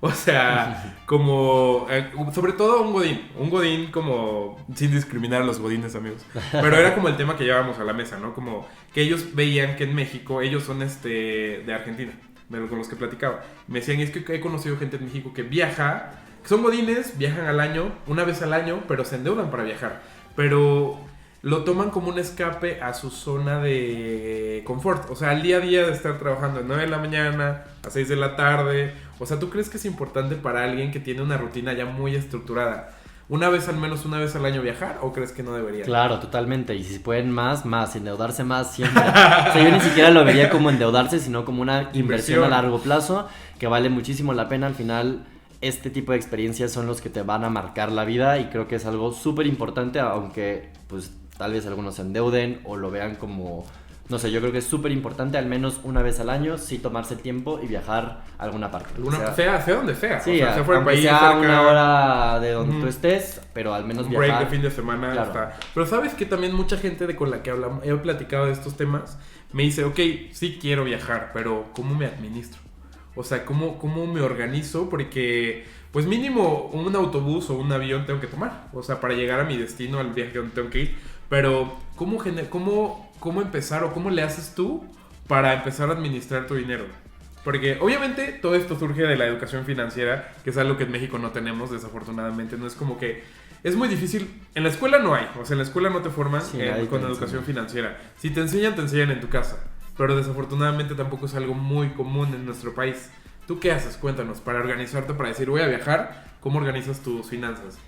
O sea, como... sobre todo un godín. Un godín como... Sin discriminar a los godines, amigos. Pero era como el tema que llevábamos a la mesa, ¿no? Como que ellos veían que en México... Ellos son de Argentina, con los que platicaba. Me decían, es que he conocido gente en México que viaja... Son godines, viajan al año, una vez al año, pero se endeudan para viajar. Pero lo toman como un escape a su zona de confort. O sea, al día a día de estar trabajando de 9 de la mañana a 6 de la tarde. O sea, ¿tú crees que es importante para alguien que tiene una rutina ya muy estructurada? Al menos una vez al año viajar, ¿o crees que no debería? Claro, totalmente. Y si pueden más, endeudarse más siempre. O sea, yo ni siquiera lo vería como endeudarse, sino como una inversión a largo plazo que vale muchísimo la pena al final. Este tipo de experiencias son los que te van a marcar la vida y creo que es algo súper importante, aunque pues tal vez algunos se endeuden o lo vean como, no sé, yo creo que es súper importante al menos una vez al año sí tomarse el tiempo y viajar a alguna parte. Sea donde sea. Sí, o sea fuera aunque país, sea cerca, una hora de donde tú estés, pero al menos un viajar. break de fin de semana. Claro. Está. Pero sabes que también mucha gente con la que he platicado de estos temas me dice, ok, sí quiero viajar, pero ¿cómo me administro? O sea, ¿cómo me organizo? Porque, pues mínimo un autobús o un avión tengo que tomar. O sea, para llegar a mi destino, al viaje donde tengo que ir. Pero, ¿cómo empezar o cómo le haces tú para empezar a administrar tu dinero? Porque obviamente todo esto surge de la educación financiera, que es algo que en México no tenemos, desafortunadamente. No es como que... Es muy difícil. En la escuela no hay. O sea, en la escuela no te forman con educación financiera. Si te enseñan en tu casa. Pero desafortunadamente tampoco es algo muy común en nuestro país. ¿Tú qué haces? Cuéntanos, para organizarte, para decir, voy a viajar, ¿cómo organizas tus finanzas?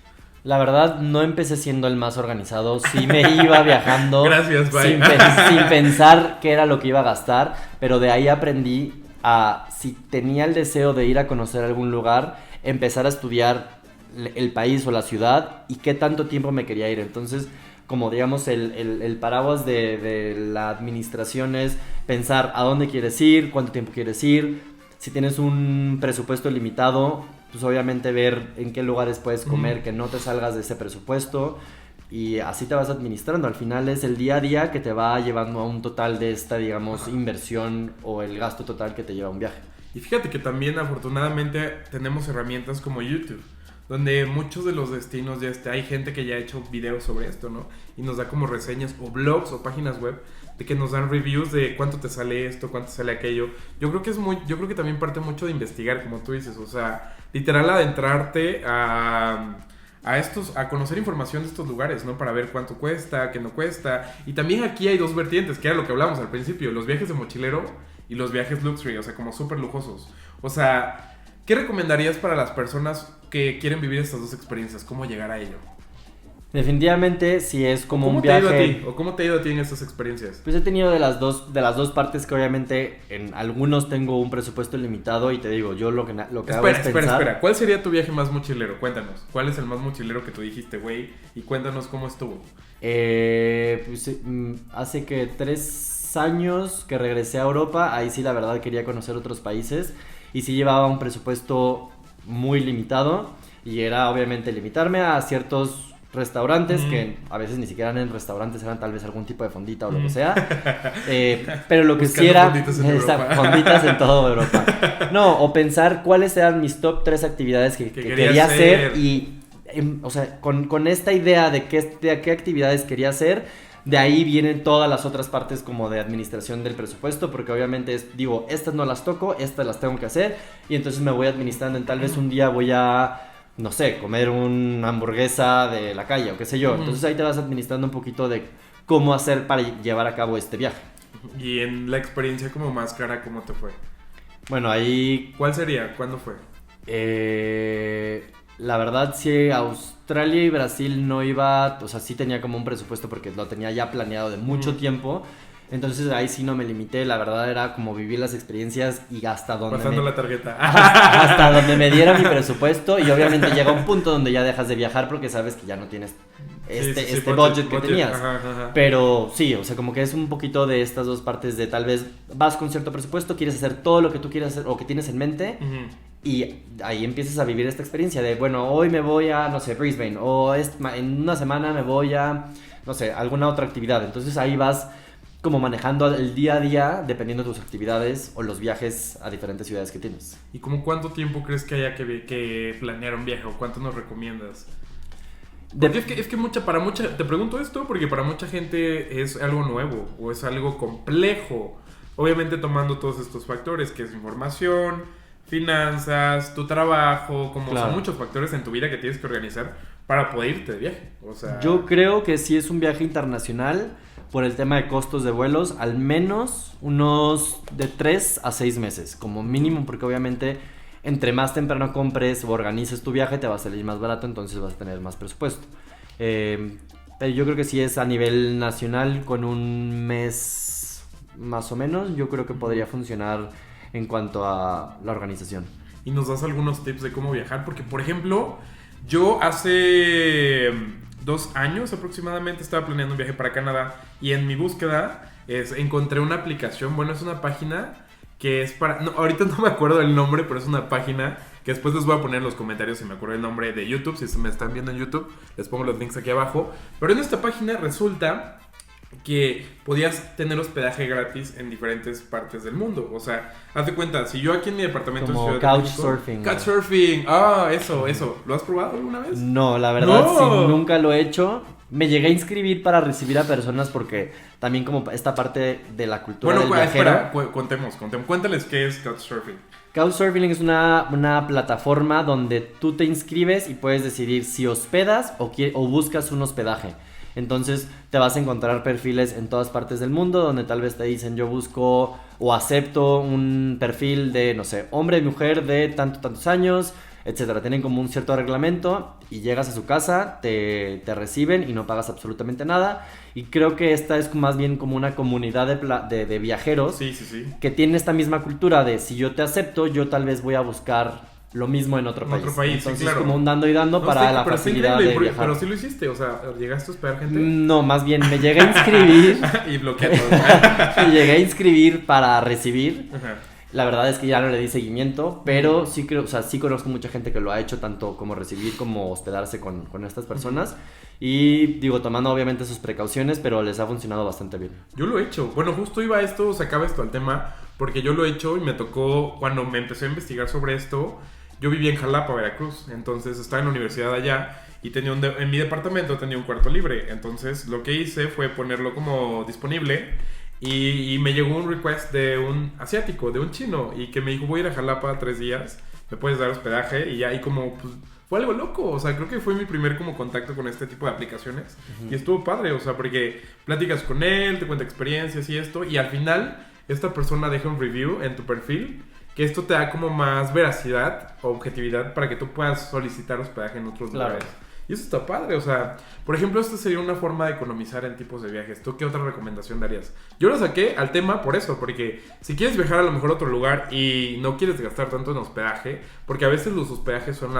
La verdad, no empecé siendo el más organizado. Sí me iba viajando. Gracias, bye. Sin pensar qué era lo que iba a gastar. Pero de ahí aprendí a, si tenía el deseo de ir a conocer algún lugar, empezar a estudiar el país o la ciudad y qué tanto tiempo me quería ir. Entonces, como digamos, el paraguas de la administración es pensar a dónde quieres ir, cuánto tiempo quieres ir. Si tienes un presupuesto limitado, pues obviamente ver en qué lugares puedes comer, que no te salgas de ese presupuesto. Y así te vas administrando. Al final es el día a día que te va llevando a un total de esta, digamos, inversión o el gasto total que te lleva un viaje. Y fíjate que también afortunadamente tenemos herramientas como YouTube, donde muchos de los destinos ya hay gente que ya ha hecho videos sobre esto, ¿no? Y nos da como reseñas o blogs o páginas web de que nos dan reviews de cuánto te sale esto, cuánto sale aquello. Yo creo que también parte mucho de investigar, como tú dices, o sea, literal adentrarte a conocer información de estos lugares, ¿no? Para ver cuánto cuesta, qué no cuesta. Y también aquí hay dos vertientes, que era lo que hablábamos al principio, los viajes de mochilero y los viajes luxury, o sea, como súper lujosos. O sea, ¿qué recomendarías para las personas que quieren vivir estas dos experiencias? ¿Cómo llegar a ello? Definitivamente, si es como un viaje... ¿Cómo te ha ido a ti en estas experiencias? Pues he tenido de las dos partes, que obviamente en algunos tengo un presupuesto limitado y te digo, yo lo que hago es pensar... Espera. ¿Cuál sería tu viaje más mochilero? Cuéntanos. ¿Cuál es el más mochilero que tú dijiste, güey? Y cuéntanos cómo estuvo. Pues hace que 3 años que regresé a Europa, ahí sí la verdad quería conocer otros países y sí llevaba un presupuesto muy limitado y era obviamente limitarme a ciertos restaurantes que a veces ni siquiera eran restaurantes, eran tal vez algún tipo de fondita o lo que sea, pero lo que sí era fonditas en toda Europa. No, o pensar cuáles eran mis top 3 actividades que quería hacer y, o sea, con esta idea de qué actividades quería hacer, de ahí vienen todas las otras partes como de administración del presupuesto, porque obviamente digo, estas no las toco, estas las tengo que hacer y entonces me voy administrando en tal vez un día voy a... no sé, comer una hamburguesa de la calle o qué sé yo. Entonces ahí te vas administrando un poquito de cómo hacer para llevar a cabo este viaje. Y en la experiencia como más cara, ¿cómo te fue? Bueno, ahí... ¿Cuál sería? ¿Cuándo fue? La verdad, sí, Australia y Brasil no iba... O sea, sí tenía como un presupuesto porque lo tenía ya planeado de mucho tiempo. Entonces ahí sí no me limité, la verdad era como vivir las experiencias y hasta donde... Pasando la tarjeta. Hasta donde me diera mi presupuesto y obviamente llega un punto donde ya dejas de viajar porque sabes que ya no tienes este budget que tenías. Ajá. Pero sí, o sea, como que es un poquito de estas dos partes de tal vez vas con cierto presupuesto, quieres hacer todo lo que tú quieras hacer o que tienes en mente y ahí empiezas a vivir esta experiencia de, bueno, hoy me voy a, no sé, Brisbane o en una semana me voy a, no sé, alguna otra actividad. Entonces ahí vas... como manejando el día a día dependiendo de tus actividades o los viajes a diferentes ciudades que tienes. ¿Y como cuánto tiempo crees que haya que planear un viaje o cuánto nos recomiendas? Porque es que te pregunto esto porque para mucha gente es algo nuevo o es algo complejo. Obviamente tomando todos estos factores que es información, finanzas, tu trabajo, como claro. Son muchos factores en tu vida que tienes que organizar para poder irte de viaje. O sea, yo creo que si es un viaje internacional, por el tema de costos de vuelos, al menos unos de 3 a 6 meses, como mínimo, porque obviamente entre más temprano compres o organices tu viaje, te va a salir más barato, entonces vas a tener más presupuesto. Pero yo creo que si es a nivel nacional, con un mes más o menos, yo creo que podría funcionar en cuanto a la organización. ¿Y nos das algunos tips de cómo viajar? Porque, por ejemplo, yo hace 2 años aproximadamente estaba planeando un viaje para Canadá y en mi búsqueda encontré una aplicación, bueno, es una página que es para... No, ahorita no me acuerdo del nombre, pero es una página que después les voy a poner en los comentarios si me acuerdo el nombre de YouTube, si me están viendo en YouTube, les pongo los links aquí abajo. Pero en esta página resulta que podías tener hospedaje gratis en diferentes partes del mundo. O sea, haz de cuenta, si yo aquí en mi departamento como en Ciudad de México, Couchsurfing. Couchsurfing, eso. ¿Lo has probado alguna vez? No, la verdad, sí, nunca lo he hecho. Me llegué a inscribir para recibir a personas porque también como esta parte de la cultura del viajero. Espera, contemos. Cuéntales qué es Couchsurfing. Couchsurfing es una plataforma donde tú te inscribes y puedes decidir si hospedas o buscas un hospedaje. Entonces te vas a encontrar perfiles en todas partes del mundo donde tal vez te dicen yo busco o acepto un perfil de, no sé, hombre y mujer de tantos años, etcétera. Tienen como un cierto reglamento y llegas a su casa, te reciben y no pagas absolutamente nada. Y creo que esta es más bien como una comunidad de viajeros que tienen esta misma cultura de si yo te acepto, yo tal vez voy a buscar lo mismo en otro país. Entonces sí, claro. Como un dando y dando para la facilidad de viajar. Pero sí lo hiciste, o sea, ¿llegaste a hospedar gente? No, más bien me llegué a inscribir. Y bloqueé todo. Me llegué a inscribir para recibir. Ajá. La verdad es que ya no le di seguimiento, pero sí creo, o sea, sí conozco mucha gente que lo ha hecho, tanto como recibir como hospedarse con estas personas. Y digo, tomando obviamente sus precauciones, pero les ha funcionado bastante bien. Yo lo he hecho. Bueno, justo iba esto, sacaba esto al tema, porque yo lo he hecho y me tocó, cuando me empecé a investigar sobre esto, yo vivía en Jalapa, Veracruz, entonces estaba en la universidad allá y tenía en mi departamento tenía un cuarto libre. Entonces lo que hice fue ponerlo como disponible. Y me llegó un request de un asiático, de un chino, y que me dijo, voy a ir a Jalapa 3 días, me puedes dar hospedaje, y ya, y como, pues, fue algo loco, o sea, creo que fue mi primer como contacto con este tipo de aplicaciones, y estuvo padre, o sea, porque platicas con él, te cuenta experiencias y esto, y al final, esta persona deja un review en tu perfil, que esto te da como más veracidad o objetividad para que tú puedas solicitar hospedaje en otros lugares. Y eso está padre, o sea, por ejemplo, esta sería una forma de economizar en tipos de viajes. ¿Tú qué otra recomendación darías? Yo lo saqué al tema por eso, porque si quieres viajar a lo mejor a otro lugar y no quieres gastar tanto en hospedaje, porque a veces los hospedajes son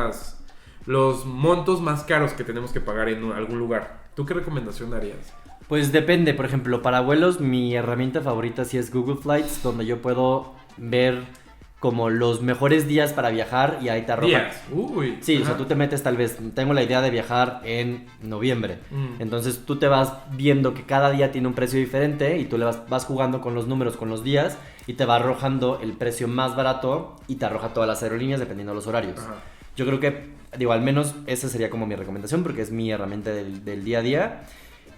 los montos más caros que tenemos que pagar en algún lugar. ¿Tú qué recomendación darías? Pues depende, por ejemplo, para vuelos mi herramienta favorita sí es Google Flights, donde yo puedo ver como los mejores días para viajar y ahí te arroja. ¿Días? Uy. Sí, o sea, tú te metes tal vez, tengo la idea de viajar en noviembre. Entonces tú te vas viendo que cada día tiene un precio diferente y tú le vas jugando con los números, con los días y te va arrojando el precio más barato y te arroja todas las aerolíneas dependiendo de los horarios. Ajá. Yo creo que, digo, al menos esa sería como mi recomendación porque es mi herramienta del día a día.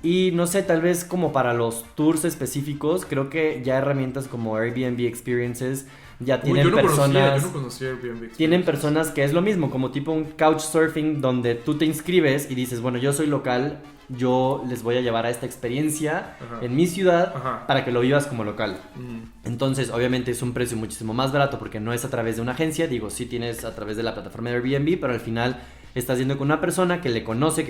Y no sé, tal vez como para los tours específicos, creo que ya herramientas como Airbnb Experiences ya tienen personas. Yo no conocía Airbnb. Tienen personas que es lo mismo, como tipo un couchsurfing donde tú te inscribes y dices, bueno, yo soy local, yo les voy a llevar a esta experiencia en mi ciudad para que lo vivas como local. Entonces, obviamente es un precio muchísimo más barato porque no es a través de una agencia, digo, sí tienes a través de la plataforma de Airbnb, pero al final estás yendo con una persona que que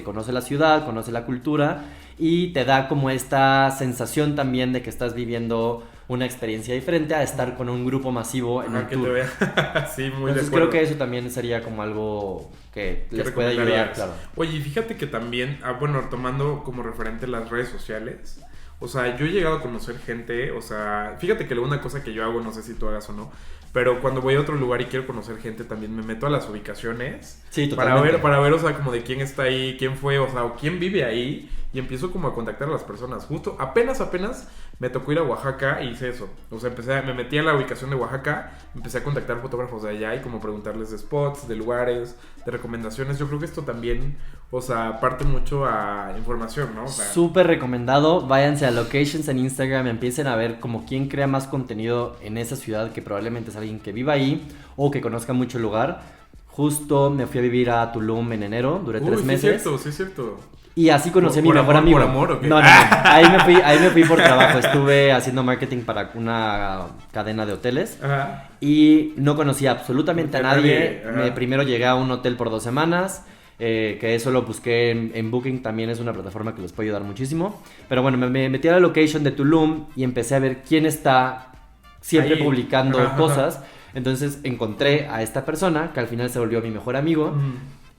conoce la ciudad, conoce la cultura y te da como esta sensación también de que estás viviendo una experiencia diferente a estar con un grupo masivo en un tour. Te vea. Sí, muy Entonces de acuerdo. creo que eso también sería como algo que les puede ayudar, claro. Oye, y fíjate que también, bueno, tomando como referente las redes sociales, o sea, yo he llegado a conocer gente, o sea, fíjate que una cosa que yo hago, no sé si tú hagas o no, pero cuando voy a otro lugar y quiero conocer gente también me meto a las ubicaciones. Sí, totalmente. Para ver, o sea, como de quién está ahí, quién fue, o sea, o quién vive ahí. Y empiezo como a contactar a las personas. Justo, apenas me tocó ir a Oaxaca y hice eso. O sea, me metí a la ubicación de Oaxaca, empecé a contactar fotógrafos de allá y como preguntarles de spots, de lugares, de recomendaciones. Yo creo que esto también, o sea, parte mucho a información, ¿no? O sea, súper recomendado. Váyanse a Locations en Instagram, empiecen a ver como quién crea más contenido en esa ciudad, que probablemente es alguien que viva ahí o que conozca mucho el lugar. Justo me fui a vivir a Tulum en enero, duré 3 meses. Sí, es cierto. Y así conocí a mi mejor amigo. ¿Por amor o qué? No. Ahí me fui por trabajo. Estuve haciendo marketing para una cadena de hoteles. Ajá. Y no conocía absolutamente a nadie. Primero llegué a un hotel por 2 semanas. Que eso lo busqué en Booking. También es una plataforma que les puede ayudar muchísimo. Pero bueno, me metí a la location de Tulum y empecé a ver quién está siempre ahí publicando cosas. Entonces encontré a esta persona que al final se volvió mi mejor amigo.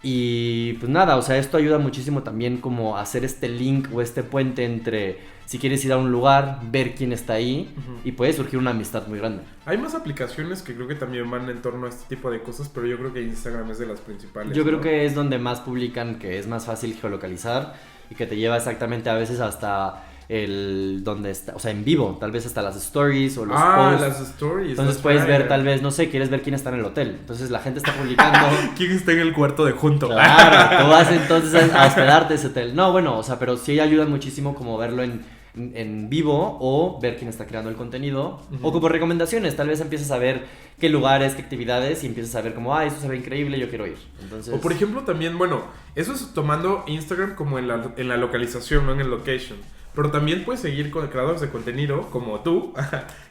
Y pues nada, o sea, esto ayuda muchísimo también como a hacer este link o este puente entre si quieres ir a un lugar, ver quién está ahí y puede surgir una amistad muy grande. Hay más aplicaciones que creo que también van en torno a este tipo de cosas, pero yo creo que Instagram es de las principales. Yo creo que es donde más publican, que es más fácil geolocalizar y que te lleva exactamente a veces hasta donde está, o sea, en vivo, tal vez hasta las stories o los posts. Las stories. Entonces puedes ver, tal vez, no sé, quieres ver quién está en el hotel. Entonces la gente está publicando. ¿Quién está en el cuarto de junto? Claro, tú vas entonces a hospedarte ese hotel. No, bueno, o sea, pero sí ayuda muchísimo como verlo en vivo o ver quién está creando el contenido. O como recomendaciones, tal vez empiezas a ver qué lugares, qué actividades y empiezas a ver como, eso se ve increíble, yo quiero ir. Entonces... O por ejemplo también, bueno, eso es tomando Instagram como en la localización, no en el location. Pero también puedes seguir con creadores de contenido como tú,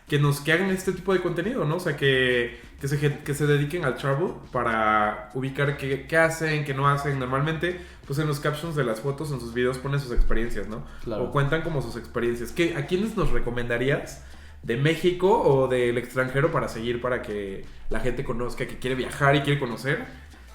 que hagan este tipo de contenido, ¿no? O sea, que se dediquen al travel para ubicar qué hacen, qué no hacen. Normalmente, pues en los captions de las fotos, en sus videos ponen sus experiencias, ¿no? Claro. O cuentan como sus experiencias. ¿A quiénes nos recomendarías de México o del extranjero para seguir, para que la gente conozca, que quiere viajar y quiere conocer,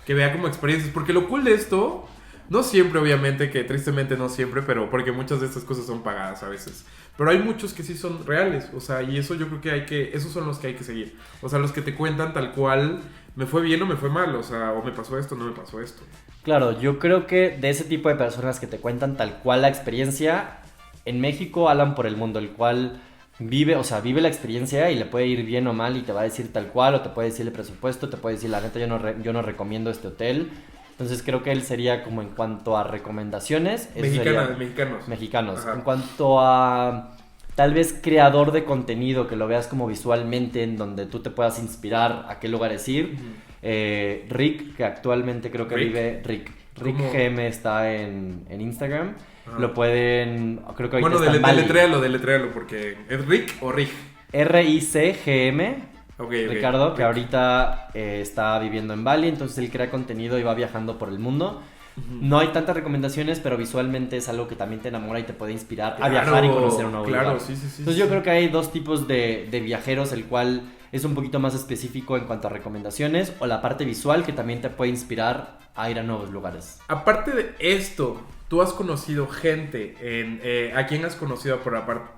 que vea como experiencias? Porque lo cool de esto... No siempre, obviamente, que tristemente no siempre, pero porque muchas de estas cosas son pagadas a veces. Pero hay muchos que sí son reales, o sea, y eso yo creo que esos son los que hay que seguir. O sea, los que te cuentan tal cual, me fue bien o me fue mal, o sea, o me pasó esto o no me pasó esto. Claro, yo creo que de ese tipo de personas que te cuentan tal cual la experiencia, en México hablan por el mundo, el cual vive la experiencia y le puede ir bien o mal y te va a decir tal cual, o te puede decir el presupuesto, te puede decir la neta, yo no recomiendo este hotel. Entonces creo que él sería como en cuanto a recomendaciones. Mexicanos. Ajá. En cuanto a tal vez creador de contenido, que lo veas como visualmente, en donde tú te puedas inspirar a qué lugares ir. Rick, que actualmente creo que vive... Rick GM está en Instagram. Ajá. Lo pueden... Creo que ahorita está en Bali. Deletréalo, porque ¿es Rick o Rick? RICGM. Okay, Ricardo, que ahorita está viviendo en Bali, entonces él crea contenido y va viajando por el mundo. No hay tantas recomendaciones, pero visualmente es algo que también te enamora y te puede inspirar a viajar y conocer un nuevo lugar. Sí. Entonces yo creo que hay dos tipos de viajeros, el cual es un poquito más específico en cuanto a recomendaciones, o la parte visual que también te puede inspirar a ir a nuevos lugares. Aparte de esto, ¿tú has conocido gente, a quién has conocido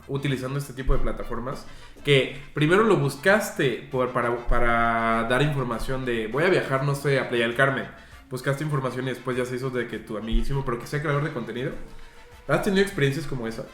utilizando este tipo de plataformas? Que primero lo buscaste para dar información de voy a viajar, no sé, a Playa del Carmen. Buscaste información y después ya se hizo de que tu amiguísimo, pero que sea creador de contenido. ¿Has tenido experiencias como esas?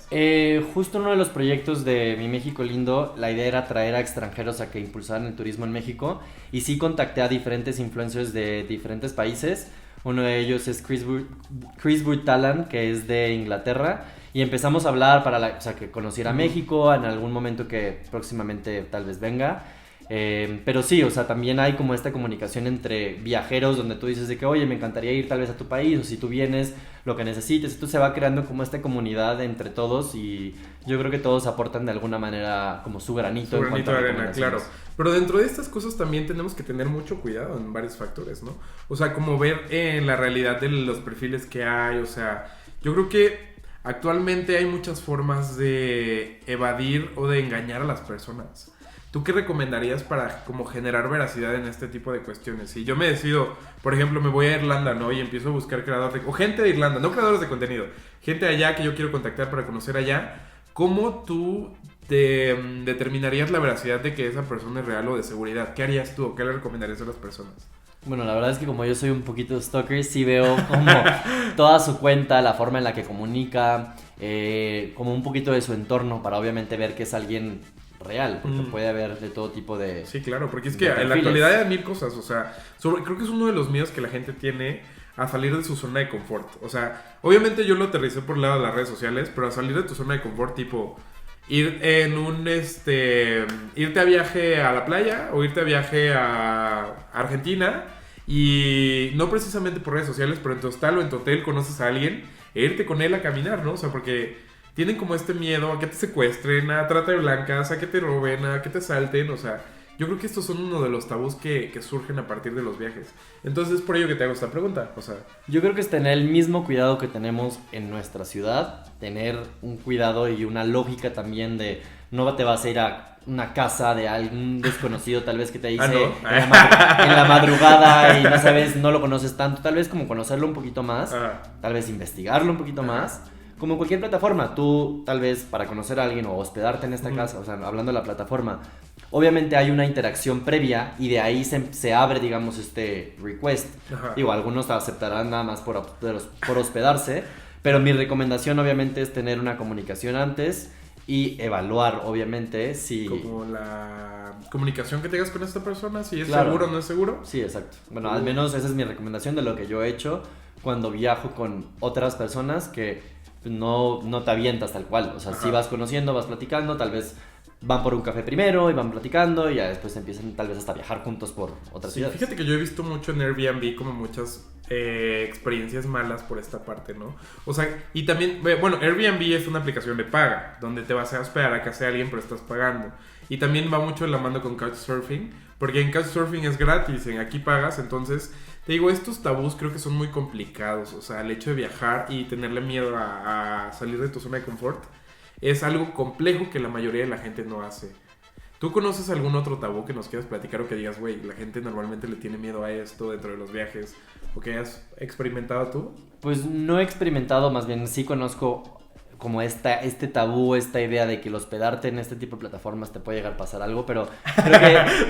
Justo uno de los proyectos de Mi México Lindo, la idea era traer a extranjeros a que impulsaran el turismo en México. Y sí contacté a diferentes influencers de diferentes países. Uno de ellos es Chris Burtalan, que es de Inglaterra. Y empezamos a hablar para que conociera México en algún momento que próximamente tal vez venga. Pero sí, o sea, también hay como esta comunicación entre viajeros donde tú dices de que, oye, me encantaría ir tal vez a tu país, o si tú vienes, lo que necesites. Entonces se va creando como esta comunidad entre todos y yo creo que todos aportan de alguna manera como su granito. Su granito de arena, claro. Pero dentro de estas cosas también tenemos que tener mucho cuidado en varios factores, ¿no? O sea, como ver en la realidad de los perfiles que hay, o sea, yo creo que actualmente hay muchas formas de evadir o de engañar a las personas. ¿Tú qué recomendarías para como generar veracidad en este tipo de cuestiones? Si yo me decido, por ejemplo, me voy a Irlanda, ¿no? Y empiezo a buscar creadores o gente de Irlanda, no creadores de contenido, gente de allá que yo quiero contactar para conocer allá. ¿Cómo tú determinarías la veracidad de que esa persona es real o de seguridad? ¿Qué harías tú o qué le recomendarías a las personas? Bueno, la verdad es que como yo soy un poquito stalker, sí veo como toda su cuenta, la forma en la que comunica, como un poquito de su entorno para obviamente ver que es alguien real, porque puede haber de todo tipo de... Sí, claro, porque es que en la actualidad hay mil cosas, o sea, creo que es uno de los miedos que la gente tiene a salir de su zona de confort. O sea, obviamente yo lo aterricé por el lado de las redes sociales, pero a salir de tu zona de confort, tipo... irte a viaje a la playa o irte a viaje a Argentina y no precisamente por redes sociales, pero en tu hostal o en tu hotel conoces a alguien e irte con él a caminar, ¿no? O sea, porque tienen como este miedo a que te secuestren, a trata de blancas, a que te roben, a que te asalten, o sea, yo creo que estos son uno de los tabús que surgen a partir de los viajes. Entonces es por ello que te hago esta pregunta, o sea... Yo creo que es tener el mismo cuidado que tenemos en nuestra ciudad, tener un cuidado y una lógica también de no te vas a ir a una casa de algún desconocido tal vez que te dice ¿no? en la madrugada y no sabes, no lo conoces tanto, tal vez como conocerlo un poquito más, tal vez investigarlo un poquito más. Como en cualquier plataforma, tú tal vez para conocer a alguien o hospedarte en esta casa, o sea, hablando de la plataforma, obviamente hay una interacción previa y de ahí se abre, digamos, este request. Digo, algunos aceptarán nada más por hospedarse, Pero mi recomendación obviamente es tener una comunicación antes y evaluar obviamente si... Como la comunicación que tengas con esta persona, si es Claro. seguro o no es seguro. Sí, exacto. Bueno, al menos esa es mi recomendación de lo que yo he hecho cuando viajo con otras personas, que no te avientas tal cual. O sea, si vas conociendo, vas platicando, tal vez van por un café primero y van platicando y ya después empiezan tal vez hasta a viajar juntos por otras ciudades. Fíjate que yo he visto mucho en Airbnb como muchas experiencias malas por esta parte, ¿no? O sea, y también, bueno, Airbnb es una aplicación de paga, donde te vas a hospedar a casa de alguien pero estás pagando. Y también va mucho de la mano con Couchsurfing, porque en Couchsurfing es gratis, en aquí pagas, entonces... Te digo, estos tabús creo que son muy complicados. O sea, el hecho de viajar y tenerle miedo a salir de tu zona de confort es algo complejo que la mayoría de la gente no hace. ¿Tú conoces algún otro tabú que nos quieras platicar o que digas, güey, la gente normalmente le tiene miedo a esto dentro de los viajes? ¿O que hayas experimentado tú? Pues no he experimentado, más bien sí conozco como este tabú, esta idea de que el hospedarte en este tipo de plataformas te puede llegar a pasar algo, pero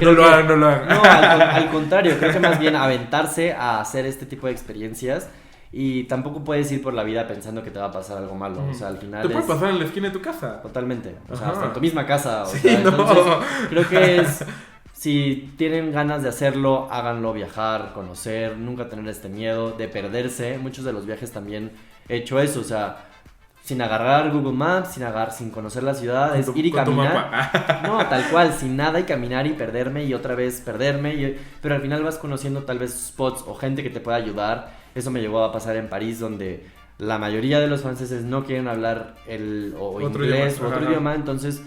No lo hagan. No, al contrario, creo que más bien aventarse a hacer este tipo de experiencias, y tampoco puedes ir por la vida pensando que te va a pasar algo malo. O sea, al final te puede pasar en la esquina de tu casa. Totalmente, o sea, hasta en tu misma casa. Sí, sea, no. Entonces, creo que es... Si tienen ganas de hacerlo, háganlo, viajar, conocer, nunca tener este miedo de perderse. Muchos de los viajes también he hecho eso, o sea, sin agarrar Google Maps, sin conocer la ciudad, es ir y caminar. No, tal cual, sin nada y caminar y perderme y otra vez perderme. Pero al final vas conociendo tal vez spots o gente que te pueda ayudar. Eso me llegó a pasar en París, donde la mayoría de los franceses no quieren hablar otro inglés o otro idioma, entonces...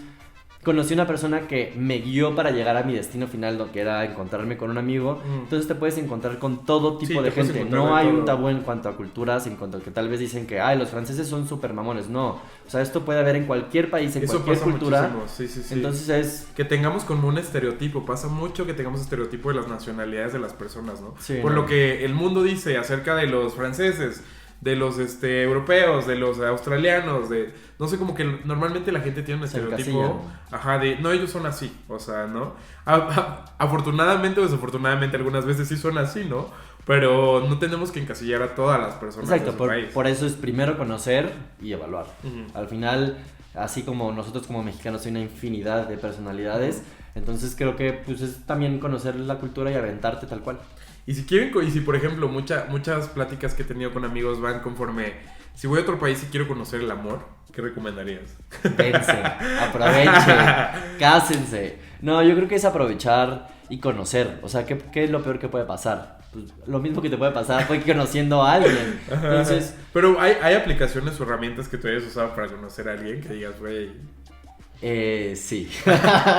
Conocí una persona que me guió para llegar a mi destino final, que era encontrarme con un amigo. Entonces te puedes encontrar con todo tipo de gente. No hay un tabú en cuanto a culturas, en cuanto a que tal vez dicen que los franceses son súper mamones. No, o sea, esto puede haber en cualquier país, en cualquier cultura. Sí. Entonces es... Que tengamos como un estereotipo. Pasa mucho que tengamos estereotipo de las nacionalidades de las personas, ¿no? Sí, Por lo que el mundo dice acerca de los franceses, de los europeos, de los australianos, no sé, como que normalmente la gente tiene un estereotipo, no, ellos son así, o sea, ¿no? Afortunadamente o desafortunadamente algunas veces sí son así, ¿no? Pero no tenemos que encasillar a todas las personas. Exacto, por eso es primero conocer y evaluar. Al final, así como nosotros como mexicanos hay una infinidad de personalidades, entonces creo que pues es también conocer la cultura y aventarte tal cual. Y si por ejemplo, muchas pláticas que he tenido con amigos van conforme, si voy a otro país y quiero conocer el amor, ¿qué recomendarías? Dense, aprovechen, cásense. No, yo creo que es aprovechar y conocer. O sea, ¿qué es lo peor que puede pasar? Pues, lo mismo que te puede pasar fue conociendo a alguien. Entonces, pero hay aplicaciones o herramientas que tú hayas usado para conocer a alguien que digas, güey... sí.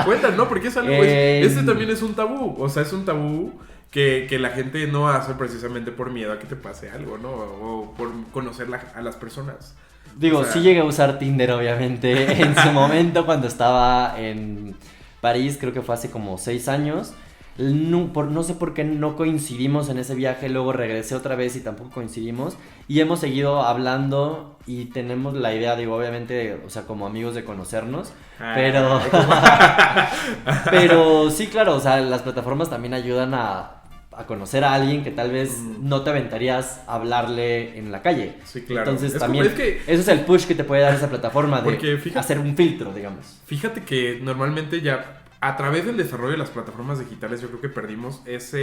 Cuéntanos, ¿no? Porque es algo... Este también es un tabú. O sea, es un tabú... Que la gente no hace precisamente por miedo a que te pase algo, ¿no? O por conocer a las personas. Digo, o sea, sí llegué a usar Tinder, obviamente, en su momento cuando estaba en París, creo que fue hace como 6 años. No sé por qué no coincidimos en ese viaje, luego regresé otra vez y tampoco coincidimos. Y hemos seguido hablando y tenemos la idea, digo, obviamente, o sea, como amigos de conocernos. Pero sí, claro, o sea, las plataformas también ayudan a conocer a alguien que tal vez no te aventarías a hablarle en la calle. Sí, claro. Entonces también eso es el push que te puede dar esa plataforma de hacer un filtro, digamos. Fíjate que normalmente ya a través del desarrollo de las plataformas digitales yo creo que perdimos esa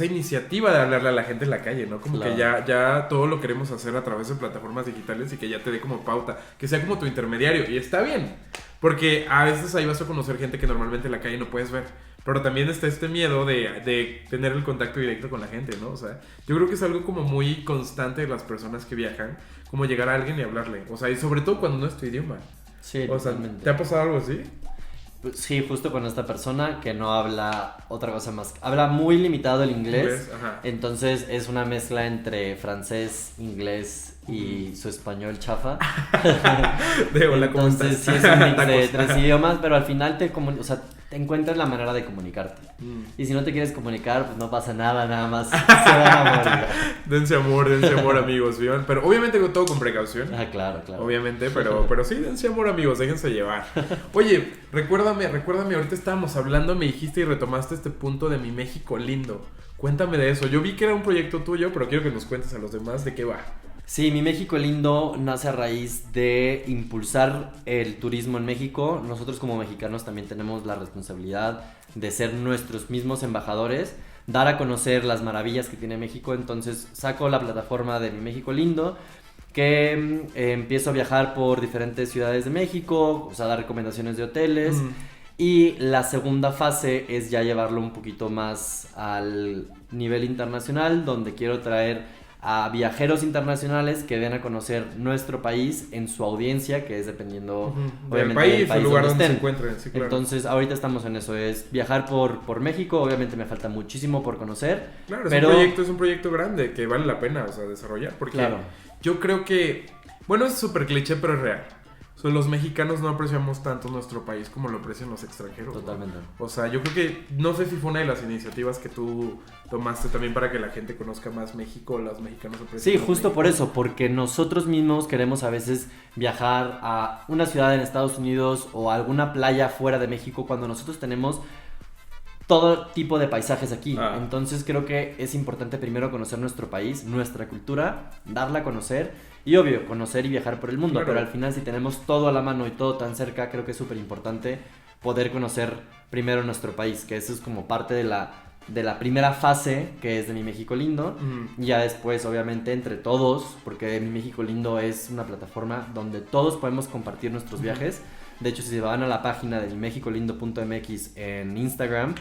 iniciativa de hablarle a la gente en la calle, ¿no? Como claro. Que ya todo lo queremos hacer a través de plataformas digitales y que ya te dé como pauta, que sea como tu intermediario. Y está bien, porque a veces ahí vas a conocer gente que normalmente en la calle no puedes ver. Pero también está este miedo de tener el contacto directo con la gente, ¿no? O sea, yo creo que es algo como muy constante de las personas que viajan, como llegar a alguien y hablarle. O sea, y sobre todo cuando no es tu idioma. Sí, o sea, totalmente. ¿Te ha pasado algo así? Sí, justo con esta persona que no habla otra cosa más. Habla muy limitado el inglés. Entonces es una mezcla entre francés, inglés y su español chafa. Entonces sí es un mix de 3 idiomas, pero al final te encuentras la manera de comunicarte. Y si no te quieres comunicar, pues no pasa nada más se van a morir. Dense amor amigos, ¿vieron? Pero obviamente todo con precaución. Claro. Obviamente, pero sí, dense amor amigos, déjense llevar. Oye, recuérdame, ahorita estábamos hablando, me dijiste y retomaste este punto de mi México lindo. Cuéntame de eso. Yo vi que era un proyecto tuyo, pero quiero que nos cuentes a los demás de qué va. Sí, Mi México Lindo nace a raíz de impulsar el turismo en México. Nosotros como mexicanos también tenemos la responsabilidad de ser nuestros mismos embajadores, dar a conocer las maravillas que tiene México. Entonces saco la plataforma de Mi México Lindo, que empiezo a viajar por diferentes ciudades de México, o sea, dar recomendaciones de hoteles. Y la segunda fase es ya llevarlo un poquito más al nivel internacional, donde quiero traer a viajeros internacionales que den a conocer nuestro país en su audiencia, que es dependiendo obviamente del país el lugar donde estén. se encuentren. Sí, claro. Entonces ahorita estamos en eso, es viajar por México. Obviamente me falta muchísimo por conocer. Claro, pero es un proyecto grande que vale la pena, o sea, desarrollar, porque claro, yo creo que, bueno, es súper cliché, pero es real. O sea, los mexicanos no apreciamos tanto nuestro país como lo aprecian los extranjeros. Totalmente. ¿No? O sea, yo creo que, no sé si fue una de las iniciativas que tú tomaste también para que la gente conozca más México, los mexicanos aprecien. Sí, justo México. por eso, porque nosotros mismos queremos a veces viajar a una ciudad en Estados Unidos o a alguna playa fuera de México cuando nosotros tenemos todo tipo de paisajes aquí. Entonces creo que es importante primero conocer nuestro país, nuestra cultura, darla a conocer y obvio, conocer y viajar por el mundo. Claro. Pero al final, si tenemos todo a la mano y todo tan cerca, creo que es súper importante poder conocer primero nuestro país, que eso es como parte de la primera fase, que es de Mi México Lindo. Y ya después, obviamente, entre todos, porque Mi México Lindo es una plataforma donde todos podemos compartir nuestros viajes. De hecho, si se van a la página de mimexicolindo.mx en Instagram,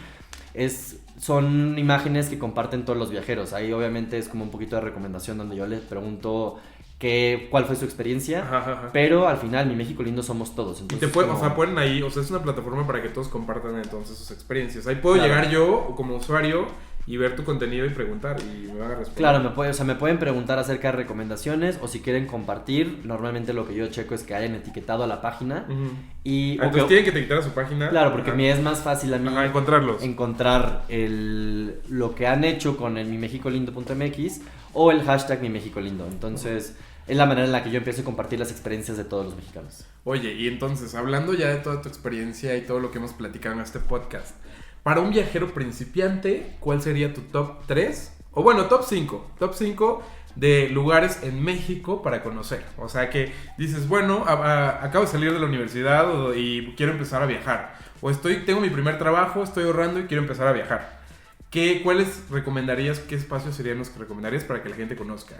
son imágenes que comparten todos los viajeros. Ahí obviamente es como un poquito de recomendación donde yo les pregunto cuál fue su experiencia, pero al final Mi México Lindo somos todos. Entonces, y o sea, ponen ahí, o sea, es una plataforma para que todos compartan entonces sus experiencias. Ahí puedo llegar yo como usuario y ver tu contenido y preguntar y me van a responder. Claro, me pueden preguntar acerca de recomendaciones o si quieren compartir. Normalmente lo que yo checo es que hayan etiquetado a la página. Entonces tienen que etiquetar a su página. Claro, porque me es más fácil a mí encontrar lo que han hecho con el mimexicolindo.mx o el hashtag mimexicolindo. Entonces es la manera en la que yo empiezo a compartir las experiencias de todos los mexicanos. Oye, y entonces, hablando ya de toda tu experiencia y todo lo que hemos platicado en este podcast, para un viajero principiante, ¿cuál sería tu top 3? O bueno, top 5. Top 5 de lugares en México para conocer. O sea que dices, bueno, acabo de salir de la universidad y quiero empezar a viajar. O tengo mi primer trabajo, estoy ahorrando y quiero empezar a viajar. ¿Cuáles recomendarías, qué espacios serían los que recomendarías para que la gente conozca?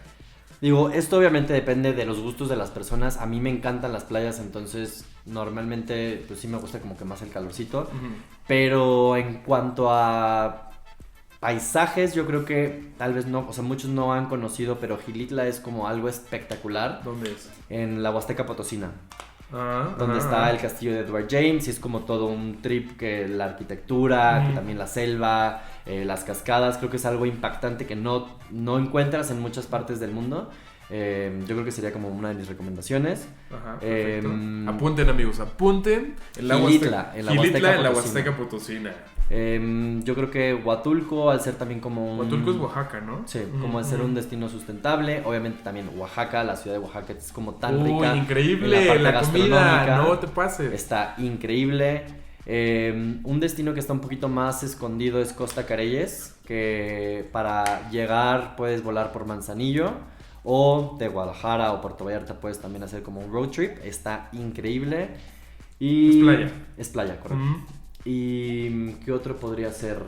Digo, esto obviamente depende de los gustos de las personas. A mí me encantan las playas, entonces normalmente pues sí me gusta como que más el calorcito. Pero en cuanto a paisajes, yo creo que tal vez no, o sea, muchos no han conocido, pero Xilitla es como algo espectacular. ¿Dónde es? En la Huasteca Potosina. Donde está el castillo de Edward James, y es como todo un trip, que la arquitectura, que también la selva, las cascadas, creo que es algo impactante que no encuentras en muchas partes del mundo. Yo creo que sería como una de mis recomendaciones. Apunten, amigos, apunten. Xilitla, en la Huasteca Potosina. Yo creo que Huatulco, al ser también como Huatulco es Oaxaca, ¿no? Sí, como al ser un destino sustentable. Obviamente también Oaxaca, la ciudad de Oaxaca es como tan rica. Increíble, la comida, no te pases. Está increíble. Un destino que está un poquito más escondido es Costa Careyes, que para llegar puedes volar por Manzanillo, o de Guadalajara o Puerto Vallarta puedes también hacer como un road trip. Está increíble. Y es playa. Es playa, correcto. ¿Y qué otro podría ser?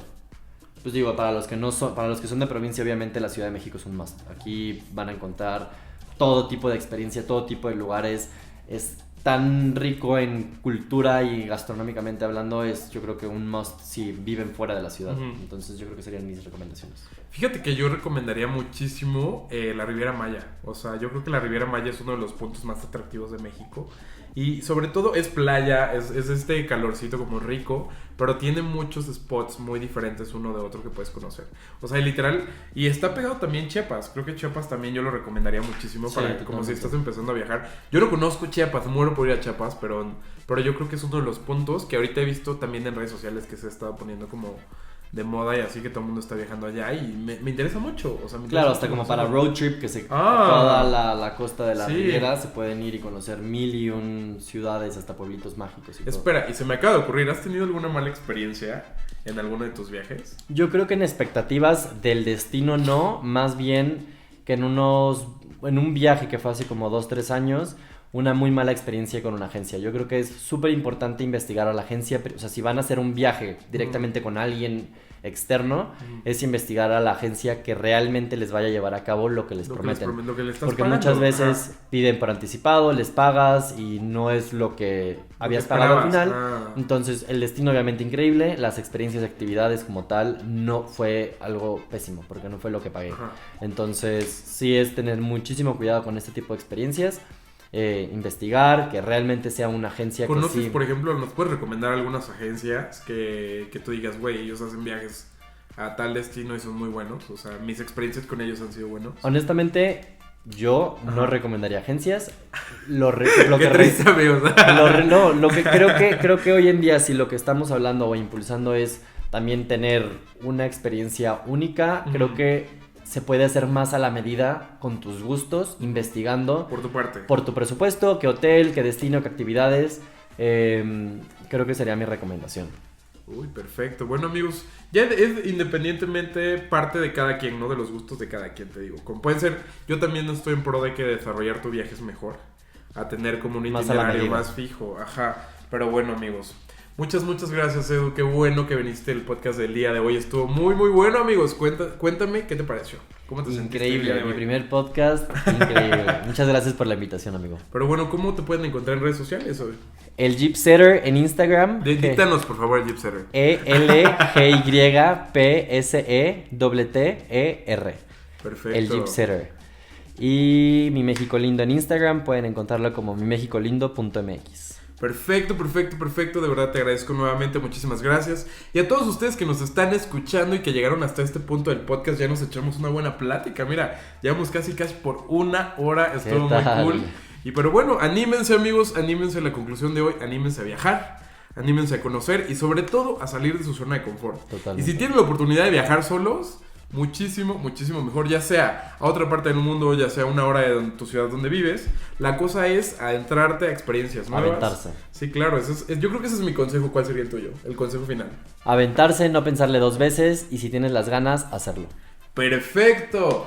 Pues digo, para los que son de provincia, obviamente la Ciudad de México es un must. Aquí van a encontrar todo tipo de experiencia, todo tipo de lugares. Es tan rico en cultura y gastronómicamente hablando, es yo creo que un must si viven fuera de la ciudad. Entonces yo creo que serían mis recomendaciones. Fíjate que yo recomendaría muchísimo la Riviera Maya. O sea, yo creo que la Riviera Maya es uno de los puntos más atractivos de México. Y sobre todo es playa, es este calorcito como rico, pero tiene muchos spots muy diferentes uno de otro que puedes conocer. O sea, literal, y está pegado también Chiapas. Creo que Chiapas también yo lo recomendaría muchísimo para que, como si estás empezando a viajar. Yo no conozco Chiapas, muero por ir a Chiapas, pero yo creo que es uno de los puntos que ahorita he visto también en redes sociales que se ha estado poniendo como de moda, y así que todo el mundo está viajando allá, y me interesa mucho. O sea, claro, hasta como para road trip, que toda la costa de la Riviera se pueden ir y conocer 1001 ciudades, hasta pueblitos mágicos y Espera, y se me acaba de ocurrir, ¿has tenido alguna mala experiencia en alguno de tus viajes? Yo creo que en expectativas del destino no, más bien que en unos en un viaje que fue hace como 2-3 años, una muy mala experiencia con una agencia. Yo creo que es súper importante investigar a la agencia, o sea, si van a hacer un viaje directamente con alguien externo, es investigar a la agencia que realmente les vaya a llevar a cabo lo que les prometen. Lo que les estás porque pagando. Muchas veces piden por anticipado, les pagas y no es lo que habías pagado al final. Entonces, el destino obviamente increíble, las experiencias y actividades como tal no fue algo pésimo, porque no fue lo que pagué. Entonces, sí es tener muchísimo cuidado con este tipo de experiencias. Investigar, que realmente sea una agencia que sí... ¿Conoces, por ejemplo, nos puedes recomendar algunas agencias que tú digas, güey, ellos hacen viajes a tal destino y son muy buenos? O sea, mis experiencias con ellos han sido buenos. Honestamente, yo no recomendaría agencias. Lo que creo que hoy en día, si lo que estamos hablando o impulsando es también tener una experiencia única, creo que se puede hacer más a la medida con tus gustos, investigando. Por tu parte. Por tu presupuesto, qué hotel, qué destino, qué actividades. Creo que sería mi recomendación. Uy, perfecto. Bueno, amigos, ya es independientemente parte de cada quien, ¿no? De los gustos de cada quien, te digo. Como pueden ser, yo también estoy en pro de que desarrollar tu viaje es mejor. A tener como un itinerario más fijo. Ajá. Pero bueno, amigos. Muchas gracias, Edu. Qué bueno que viniste el podcast del día de hoy. Estuvo muy bueno, amigos. Cuéntame qué te pareció. ¿Cómo te sentiste? Increíble, mi primer podcast. Increíble. Muchas gracias por la invitación, amigo. Pero bueno, ¿cómo te pueden encontrar en redes sociales hoy? El Jeepsetter en Instagram. Dítanos, por favor, el Jeepsetter. ELGYPSETTER. Perfecto. El Jeepsetter. Y mi México Lindo en Instagram. Pueden encontrarlo como mimexicolindo.mx. Perfecto. De verdad te agradezco nuevamente. Muchísimas gracias. Y a todos ustedes que nos están escuchando y que llegaron hasta este punto del podcast, ya nos echamos una buena plática. Mira, llevamos casi por 1 hora. Estuvo muy cool. Y pero bueno, anímense, amigos. Anímense a la conclusión de hoy. Anímense a viajar. Anímense a conocer. Y sobre todo a salir de su zona de confort. Totalmente. Y si tienen la oportunidad de viajar solos, muchísimo mejor, ya sea a otra parte del mundo, ya sea 1 hora de tu ciudad donde vives. La cosa es adentrarte a experiencias nuevas. Aventarse. Sí, claro, yo creo que ese es mi consejo. ¿Cuál sería el tuyo? El consejo final. Aventarse, no pensarle 2 veces y si tienes las ganas, hacerlo. Perfecto.